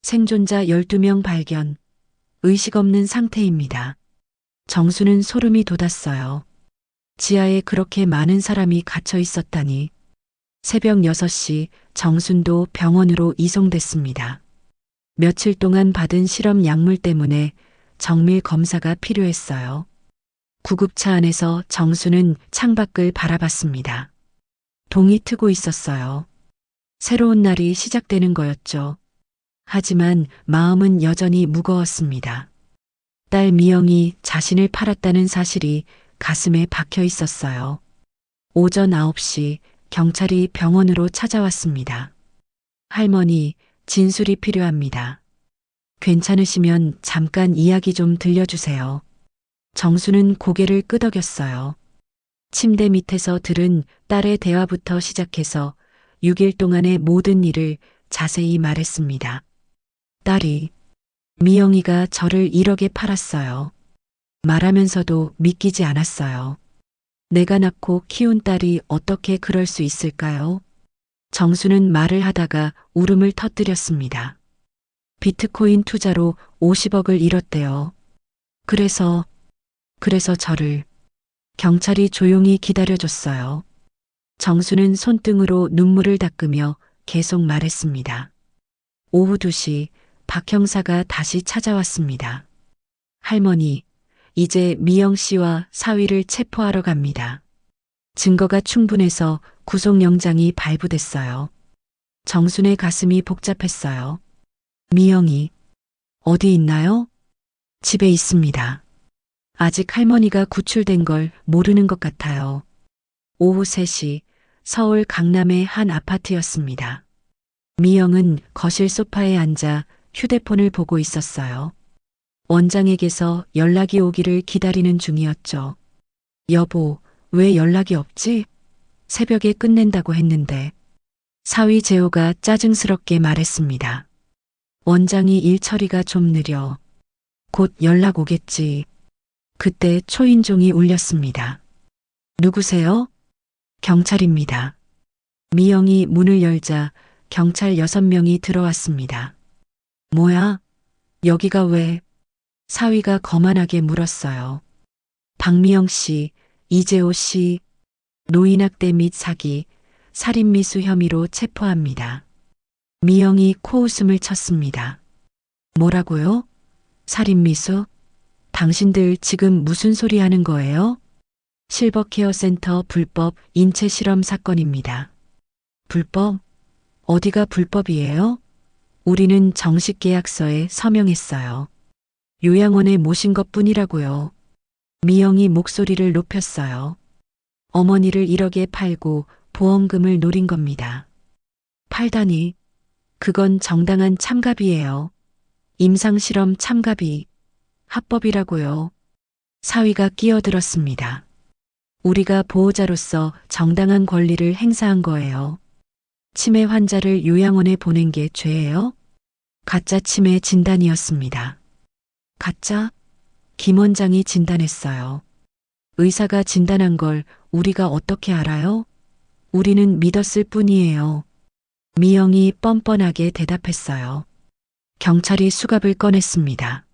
생존자 12명 발견, 의식 없는 상태입니다. 정수는 소름이 돋았어요. 지하에 그렇게 많은 사람이 갇혀 있었다니. 새벽 6시 정순도 병원으로 이송됐습니다. 며칠 동안 받은 실험 약물 때문에 정밀 검사가 필요했어요. 구급차 안에서 정수는 창밖을 바라봤습니다. 동이 트고 있었어요. 새로운 날이 시작되는 거였죠. 하지만 마음은 여전히 무거웠습니다. 딸 미영이 자신을 팔았다는 사실이 가슴에 박혀 있었어요. 오전 9시 경찰이 병원으로 찾아왔습니다. 할머니, 진술이 필요합니다. 괜찮으시면 잠깐 이야기 좀 들려주세요. 정수는 고개를 끄덕였어요. 침대 밑에서 들은 딸의 대화부터 시작해서 6일 동안의 모든 일을 자세히 말했습니다. 딸이, 미영이가 저를 1억에 팔았어요. 말하면서도 믿기지 않았어요. 내가 낳고 키운 딸이 어떻게 그럴 수 있을까요? 정수는 말을 하다가 울음을 터뜨렸습니다. 비트코인 투자로 50억을 잃었대요. 그래서 저를. 경찰이 조용히 기다려줬어요. 정수는 손등으로 눈물을 닦으며 계속 말했습니다. 오후 2시 박 형사가 다시 찾아왔습니다. 할머니, 이제 미영 씨와 사위를 체포하러 갑니다. 증거가 충분해서 구속영장이 발부됐어요. 정순의 가슴이 복잡했어요. 미영이 어디 있나요? 집에 있습니다. 아직 할머니가 구출된 걸 모르는 것 같아요. 오후 3시 서울 강남의 한 아파트였습니다. 미영은 거실 소파에 앉아 휴대폰을 보고 있었어요. 원장에게서 연락이 오기를 기다리는 중이었죠. 여보, 왜 연락이 없지? 새벽에 끝낸다고 했는데. 사위 재호가 짜증스럽게 말했습니다. 원장이 일 처리가 좀 느려. 곧 연락 오겠지. 그때 초인종이 울렸습니다. 누구세요? 경찰입니다. 미영이 문을 열자 경찰 6명이 들어왔습니다. 뭐야? 여기가 왜? 사위가 거만하게 물었어요. 박미영 씨, 이재호 씨, 노인학대 및 사기, 살인미수 혐의로 체포합니다. 미영이 코웃음을 쳤습니다. 뭐라고요? 살인미수? 당신들 지금 무슨 소리 하는 거예요? 실버케어센터 불법 인체 실험 사건입니다. 불법? 어디가 불법이에요? 우리는 정식 계약서에 서명했어요. 요양원에 모신 것뿐이라고요. 미영이 목소리를 높였어요. 어머니를 1억에 팔고 보험금을 노린 겁니다. 팔다니, 그건 정당한 참갑이에요. 임상실험 참갑이. 합법이라고요. 사위가 끼어들었습니다. 우리가 보호자로서 정당한 권리를 행사한 거예요. 치매 환자를 요양원에 보낸 게 죄예요? 가짜 치매 진단이었습니다. 가짜? 김 원장이 진단했어요. 의사가 진단한 걸 우리가 어떻게 알아요? 우리는 믿었을 뿐이에요. 미영이 뻔뻔하게 대답했어요. 경찰이 수갑을 꺼냈습니다.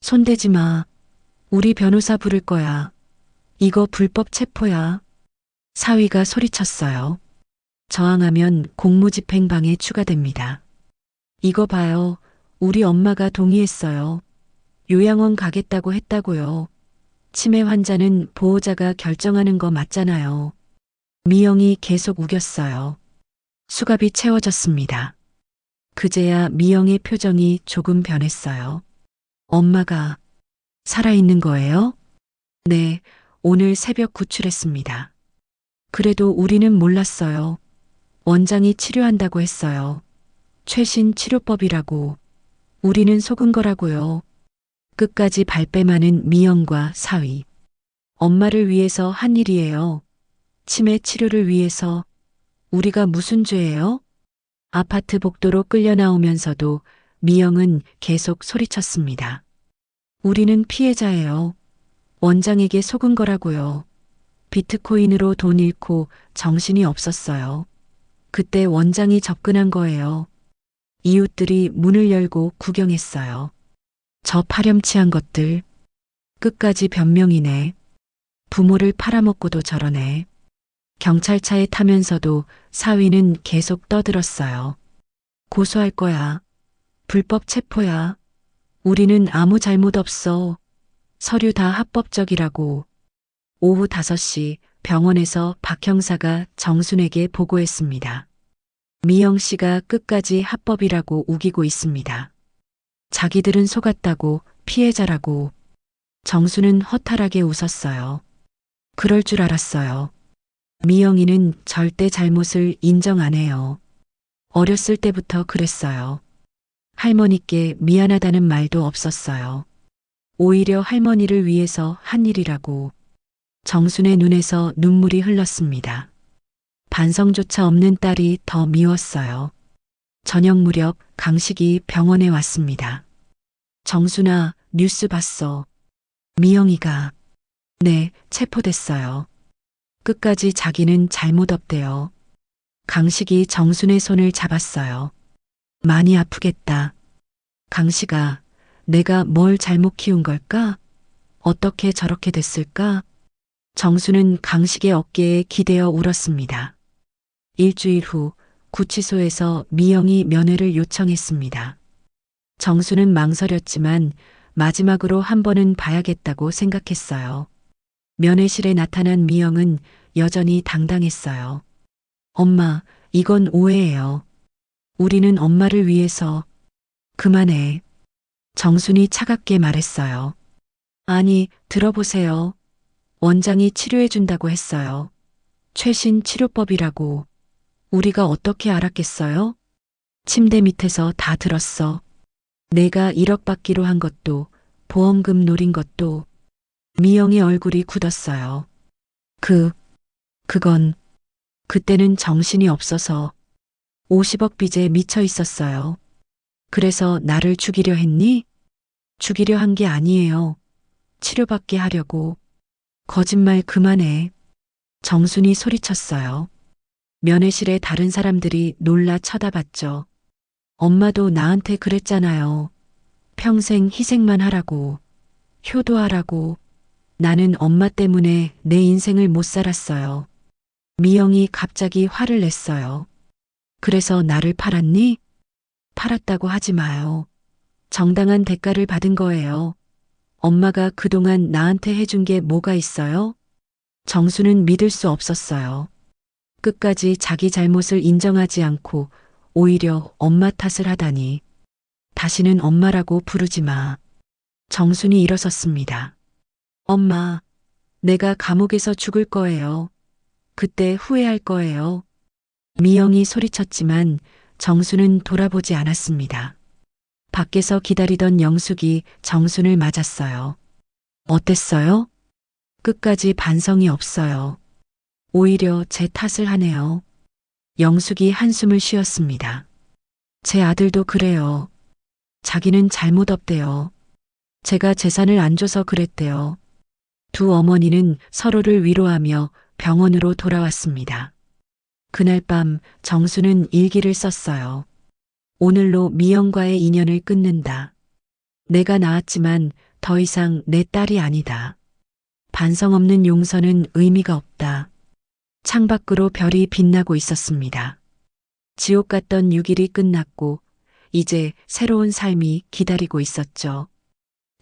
손대지 마. 우리 변호사 부를 거야. 이거 불법 체포야. 사위가 소리쳤어요. 저항하면 공무집행방해 추가됩니다. 이거 봐요. 우리 엄마가 동의했어요. 요양원 가겠다고 했다고요. 치매 환자는 보호자가 결정하는 거 맞잖아요. 미영이 계속 우겼어요. 수갑이 채워졌습니다. 그제야 미영의 표정이 조금 변했어요. 엄마가 살아있는 거예요? 네, 오늘 새벽 구출했습니다. 그래도 우리는 몰랐어요. 원장이 치료한다고 했어요. 최신 치료법이라고. 우리는 속은 거라고요. 끝까지 발뺌하는 미영과 사위. 엄마를 위해서 한 일이에요. 치매 치료를 위해서. 우리가 무슨 죄예요? 아파트 복도로 끌려 나오면서도 미영은 계속 소리쳤습니다. 우리는 피해자예요. 원장에게 속은 거라고요. 비트코인으로 돈 잃고 정신이 없었어요. 그때 원장이 접근한 거예요. 이웃들이 문을 열고 구경했어요. 저 파렴치한 것들. 끝까지 변명이네. 부모를 팔아먹고도 저러네. 경찰차에 타면서도 사위는 계속 떠들었어요. 고소할 거야. 불법 체포야. 우리는 아무 잘못 없어. 서류 다 합법적이라고. 오후 5시 병원에서 박 형사가 정순에게 보고했습니다. 미영 씨가 끝까지 합법이라고 우기고 있습니다. 자기들은 속았다고, 피해자라고. 정순은 허탈하게 웃었어요. 그럴 줄 알았어요. 미영이는 절대 잘못을 인정 안 해요. 어렸을 때부터 그랬어요. 할머니께 미안하다는 말도 없었어요. 오히려 할머니를 위해서 한 일이라고. 정순의 눈에서 눈물이 흘렀습니다. 반성조차 없는 딸이 더 미웠어요. 저녁 무렵 강식이 병원에 왔습니다. 정순아, 뉴스 봤어. 미영이가. 네, 체포됐어요. 끝까지 자기는 잘못 없대요. 강식이 정순의 손을 잡았어요. 많이 아프겠다. 강식아, 내가 뭘 잘못 키운 걸까? 어떻게 저렇게 됐을까? 정순은 강식의 어깨에 기대어 울었습니다. 일주일 후 구치소에서 미영이 면회를 요청했습니다. 정순은 망설였지만 마지막으로 한 번은 봐야겠다고 생각했어요. 면회실에 나타난 미영은 여전히 당당했어요. 엄마, 이건 오해예요. 우리는 엄마를 위해서. 그만해. 정순이 차갑게 말했어요. 아니, 들어보세요. 원장이 치료해준다고 했어요. 최신 치료법이라고. 우리가 어떻게 알았겠어요? 침대 밑에서 다 들었어. 내가 1억 받기로 한 것도, 보험금 노린 것도. 미영의 얼굴이 굳었어요. 그건, 그때는 정신이 없어서 50억 빚에 미쳐 있었어요. 그래서 나를 죽이려 했니? 죽이려 한 게 아니에요. 치료받게 하려고. 거짓말 그만해. 정순이 소리쳤어요. 면회실에 다른 사람들이 놀라 쳐다봤죠. 엄마도 나한테 그랬잖아요. 평생 희생만 하라고. 효도하라고. 나는 엄마 때문에 내 인생을 못 살았어요. 미영이 갑자기 화를 냈어요. 그래서 나를 팔았니? 팔았다고 하지 마요. 정당한 대가를 받은 거예요. 엄마가 그동안 나한테 해준 게 뭐가 있어요? 정수는 믿을 수 없었어요. 끝까지 자기 잘못을 인정하지 않고 오히려 엄마 탓을 하다니. 다시는 엄마라고 부르지 마. 정순이 일어섰습니다. 엄마, 내가 감옥에서 죽을 거예요. 그때 후회할 거예요. 미영이 소리쳤지만 정순은 돌아보지 않았습니다. 밖에서 기다리던 영숙이 정순을 맞았어요. 어땠어요? 끝까지 반성이 없어요. 오히려 제 탓을 하네요. 영숙이 한숨을 쉬었습니다. 제 아들도 그래요. 자기는 잘못 없대요. 제가 재산을 안 줘서 그랬대요. 두 어머니는 서로를 위로하며 병원으로 돌아왔습니다. 그날 밤 정수는 일기를 썼어요. 오늘로 미영과의 인연을 끊는다. 내가 낳았지만 더 이상 내 딸이 아니다. 반성 없는 용서는 의미가 없다. 창밖으로 별이 빛나고 있었습니다. 지옥 같던 6일이 끝났고 이제 새로운 삶이 기다리고 있었죠.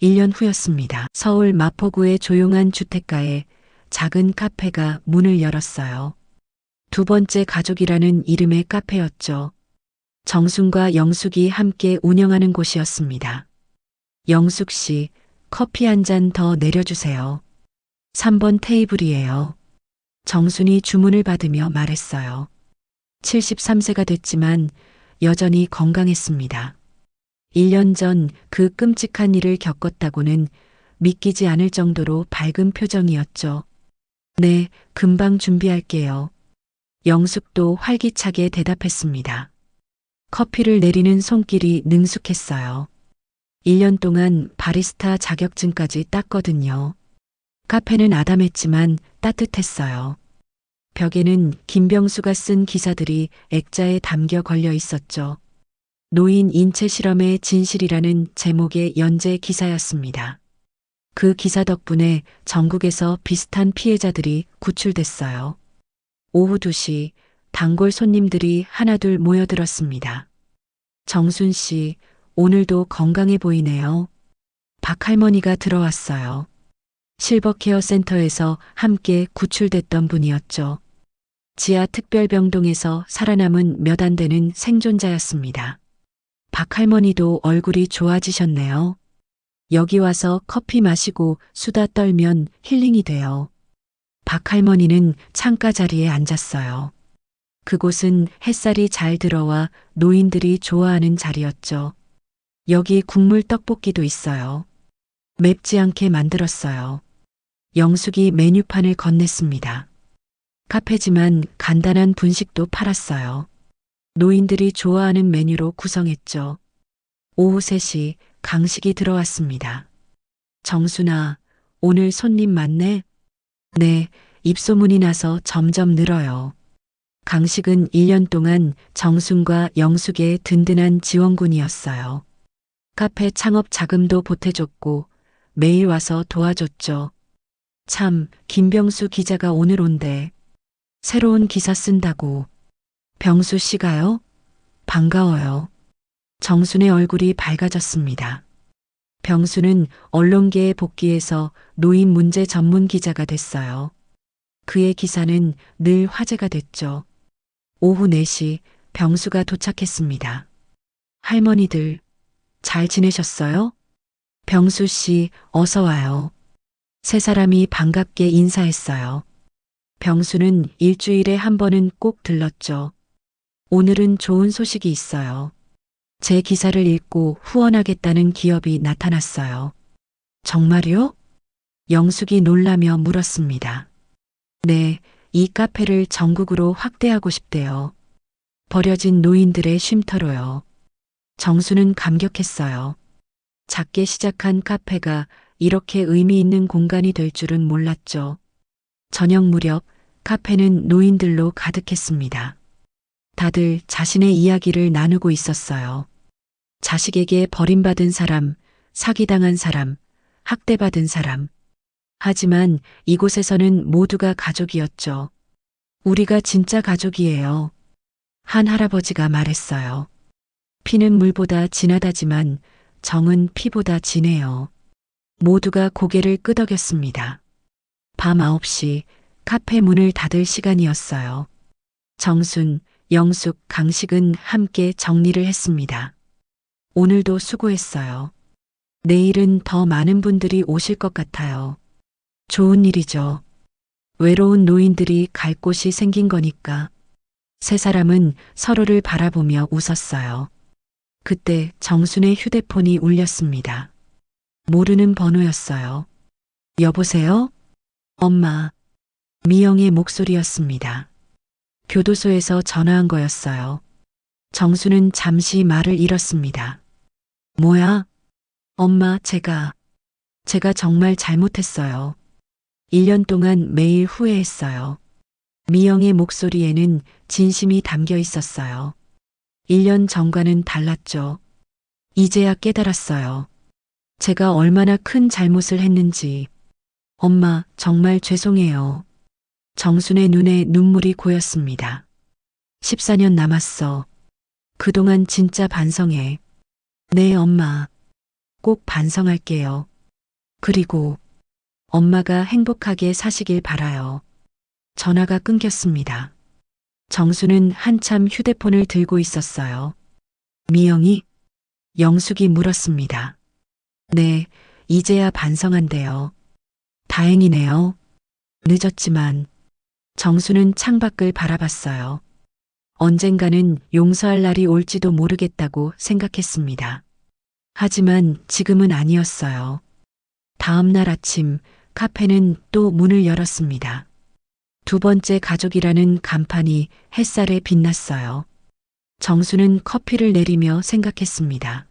1년 후였습니다. 서울 마포구의 조용한 주택가에 작은 카페가 문을 열었어요. 두 번째 가족이라는 이름의 카페였죠. 정순과 영숙이 함께 운영하는 곳이었습니다. 영숙 씨, 커피 한 잔 더 내려주세요. 3번 테이블이에요. 정순이 주문을 받으며 말했어요. 73세가 됐지만 여전히 건강했습니다. 1년 전 그 끔찍한 일을 겪었다고는 믿기지 않을 정도로 밝은 표정이었죠. 네, 금방 준비할게요. 영숙도 활기차게 대답했습니다. 커피를 내리는 손길이 능숙했어요. 1년 동안 바리스타 자격증까지 땄거든요. 카페는 아담했지만 따뜻했어요. 벽에는 김병수가 쓴 기사들이 액자에 담겨 걸려 있었죠. 노인 인체 실험의 진실이라는 제목의 연재 기사였습니다. 그 기사 덕분에 전국에서 비슷한 피해자들이 구출됐어요. 오후 2시 단골 손님들이 하나둘 모여들었습니다. 정순 씨, 오늘도 건강해 보이네요. 박 할머니가 들어왔어요. 실버케어 센터에서 함께 구출됐던 분이었죠. 지하 특별병동에서 살아남은 몇 안 되는 생존자였습니다. 박 할머니도 얼굴이 좋아지셨네요. 여기 와서 커피 마시고 수다 떨면 힐링이 돼요. 박 할머니는 창가 자리에 앉았어요. 그곳은 햇살이 잘 들어와 노인들이 좋아하는 자리였죠. 여기 국물 떡볶이도 있어요. 맵지 않게 만들었어요. 영숙이 메뉴판을 건넸습니다. 카페지만 간단한 분식도 팔았어요. 노인들이 좋아하는 메뉴로 구성했죠. 오후 3시 강식이 들어왔습니다. 정순아, 오늘 손님 많네? 네, 입소문이 나서 점점 늘어요. 강식은 1년 동안 정순과 영숙의 든든한 지원군이었어요. 카페 창업 자금도 보태줬고 매일 와서 도와줬죠. 참, 김병수 기자가 오늘 온대. 새로운 기사 쓴다고. 병수 씨가요? 반가워요. 정순의 얼굴이 밝아졌습니다. 병수는 언론계에 복귀해서 노인 문제 전문 기자가 됐어요. 그의 기사는 늘 화제가 됐죠. 오후 4시 병수가 도착했습니다. 할머니들, 잘 지내셨어요? 병수 씨, 어서 와요. 세 사람이 반갑게 인사했어요. 병수는 일주일에 한 번은 꼭 들렀죠. 오늘은 좋은 소식이 있어요. 제 기사를 읽고 후원하겠다는 기업이 나타났어요. 정말요? 영숙이 놀라며 물었습니다. 네, 이 카페를 전국으로 확대하고 싶대요. 버려진 노인들의 쉼터로요. 정수는 감격했어요. 작게 시작한 카페가 이렇게 의미 있는 공간이 될 줄은 몰랐죠. 저녁 무렵 카페는 노인들로 가득했습니다. 다들 자신의 이야기를 나누고 있었어요. 자식에게 버림받은 사람, 사기당한 사람, 학대받은 사람. 하지만 이곳에서는 모두가 가족이었죠. 우리가 진짜 가족이에요. 한 할아버지가 말했어요. 피는 물보다 진하다지만 정은 피보다 진해요. 모두가 고개를 끄덕였습니다. 밤 9시 카페 문을 닫을 시간이었어요. 정순, 영숙, 강식은 함께 정리를 했습니다. 오늘도 수고했어요. 내일은 더 많은 분들이 오실 것 같아요. 좋은 일이죠. 외로운 노인들이 갈 곳이 생긴 거니까. 세 사람은 서로를 바라보며 웃었어요. 그때 정순의 휴대폰이 울렸습니다. 모르는 번호였어요. 여보세요? 엄마. 미영의 목소리였습니다. 교도소에서 전화한 거였어요. 정수는 잠시 말을 잃었습니다. 뭐야? 엄마, 제가 정말 잘못했어요. 1년 동안 매일 후회했어요. 미영의 목소리에는 진심이 담겨 있었어요. 1년 전과는 달랐죠. 이제야 깨달았어요. 제가 얼마나 큰 잘못을 했는지. 엄마, 정말 죄송해요. 정순의 눈에 눈물이 고였습니다. 14년 남았어. 그동안 진짜 반성해. 네, 엄마. 꼭 반성할게요. 그리고 엄마가 행복하게 사시길 바라요. 전화가 끊겼습니다. 정수는 한참 휴대폰을 들고 있었어요. 미영이? 영숙이 물었습니다. 네, 이제야 반성한대요. 다행이네요. 늦었지만 정수는 창밖을 바라봤어요. 언젠가는 용서할 날이 올지도 모르겠다고 생각했습니다. 하지만 지금은 아니었어요. 다음 날 아침 카페는 또 문을 열었습니다. 두 번째 가족이라는 간판이 햇살에 빛났어요. 정수는 커피를 내리며 생각했습니다.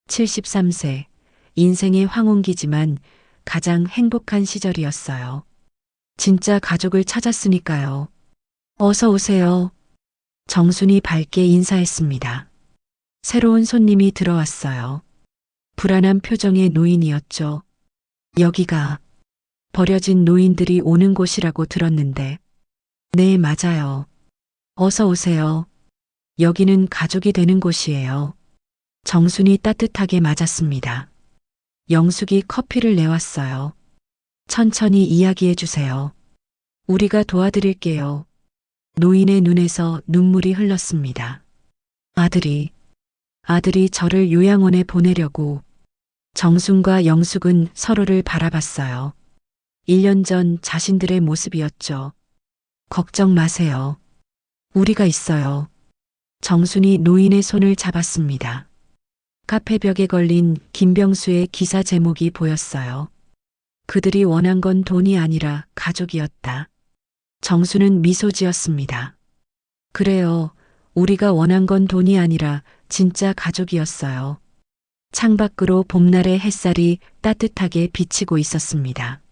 73세, 인생의 황혼기지만 가장 행복한 시절이었어요. 진짜 가족을 찾았으니까요. 어서 오세요. 정순이 밝게 인사했습니다. 새로운 손님이 들어왔어요. 불안한 표정의 노인이었죠. 여기가 버려진 노인들이 오는 곳이라고 들었는데. 네, 맞아요. 어서 오세요. 여기는 가족이 되는 곳이에요. 정순이 따뜻하게 맞았습니다. 영숙이 커피를 내왔어요. 천천히 이야기해 주세요. 우리가 도와드릴게요. 노인의 눈에서 눈물이 흘렀습니다. 아들이 저를 요양원에 보내려고. 정순과 영숙은 서로를 바라봤어요. 1년 전 자신들의 모습이었죠. 걱정 마세요. 우리가 있어요. 정순이 노인의 손을 잡았습니다. 카페 벽에 걸린 김병수의 기사 제목이 보였어요. 그들이 원한 건 돈이 아니라 가족이었다. 정수는 미소 지었습니다. 그래요. 우리가 원한 건 돈이 아니라 진짜 가족이었어요. 창밖으로 봄날의 햇살이 따뜻하게 비치고 있었습니다.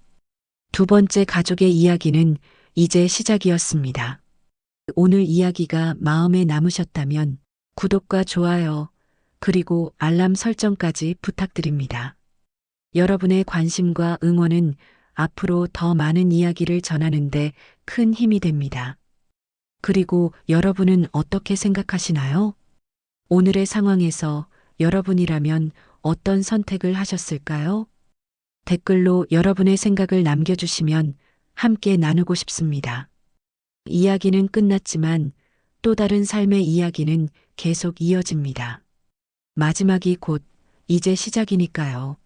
두 번째 가족의 이야기는 이제 시작이었습니다. 오늘 이야기가 마음에 남으셨다면 구독과 좋아요, 그리고 알람 설정까지 부탁드립니다. 여러분의 관심과 응원은 앞으로 더 많은 이야기를 전하는데 큰 힘이 됩니다. 그리고 여러분은 어떻게 생각하시나요? 오늘의 상황에서 여러분이라면 어떤 선택을 하셨을까요? 댓글로 여러분의 생각을 남겨주시면 함께 나누고 싶습니다. 이야기는 끝났지만 또 다른 삶의 이야기는 계속 이어집니다. 마지막이 곧 이제 시작이니까요.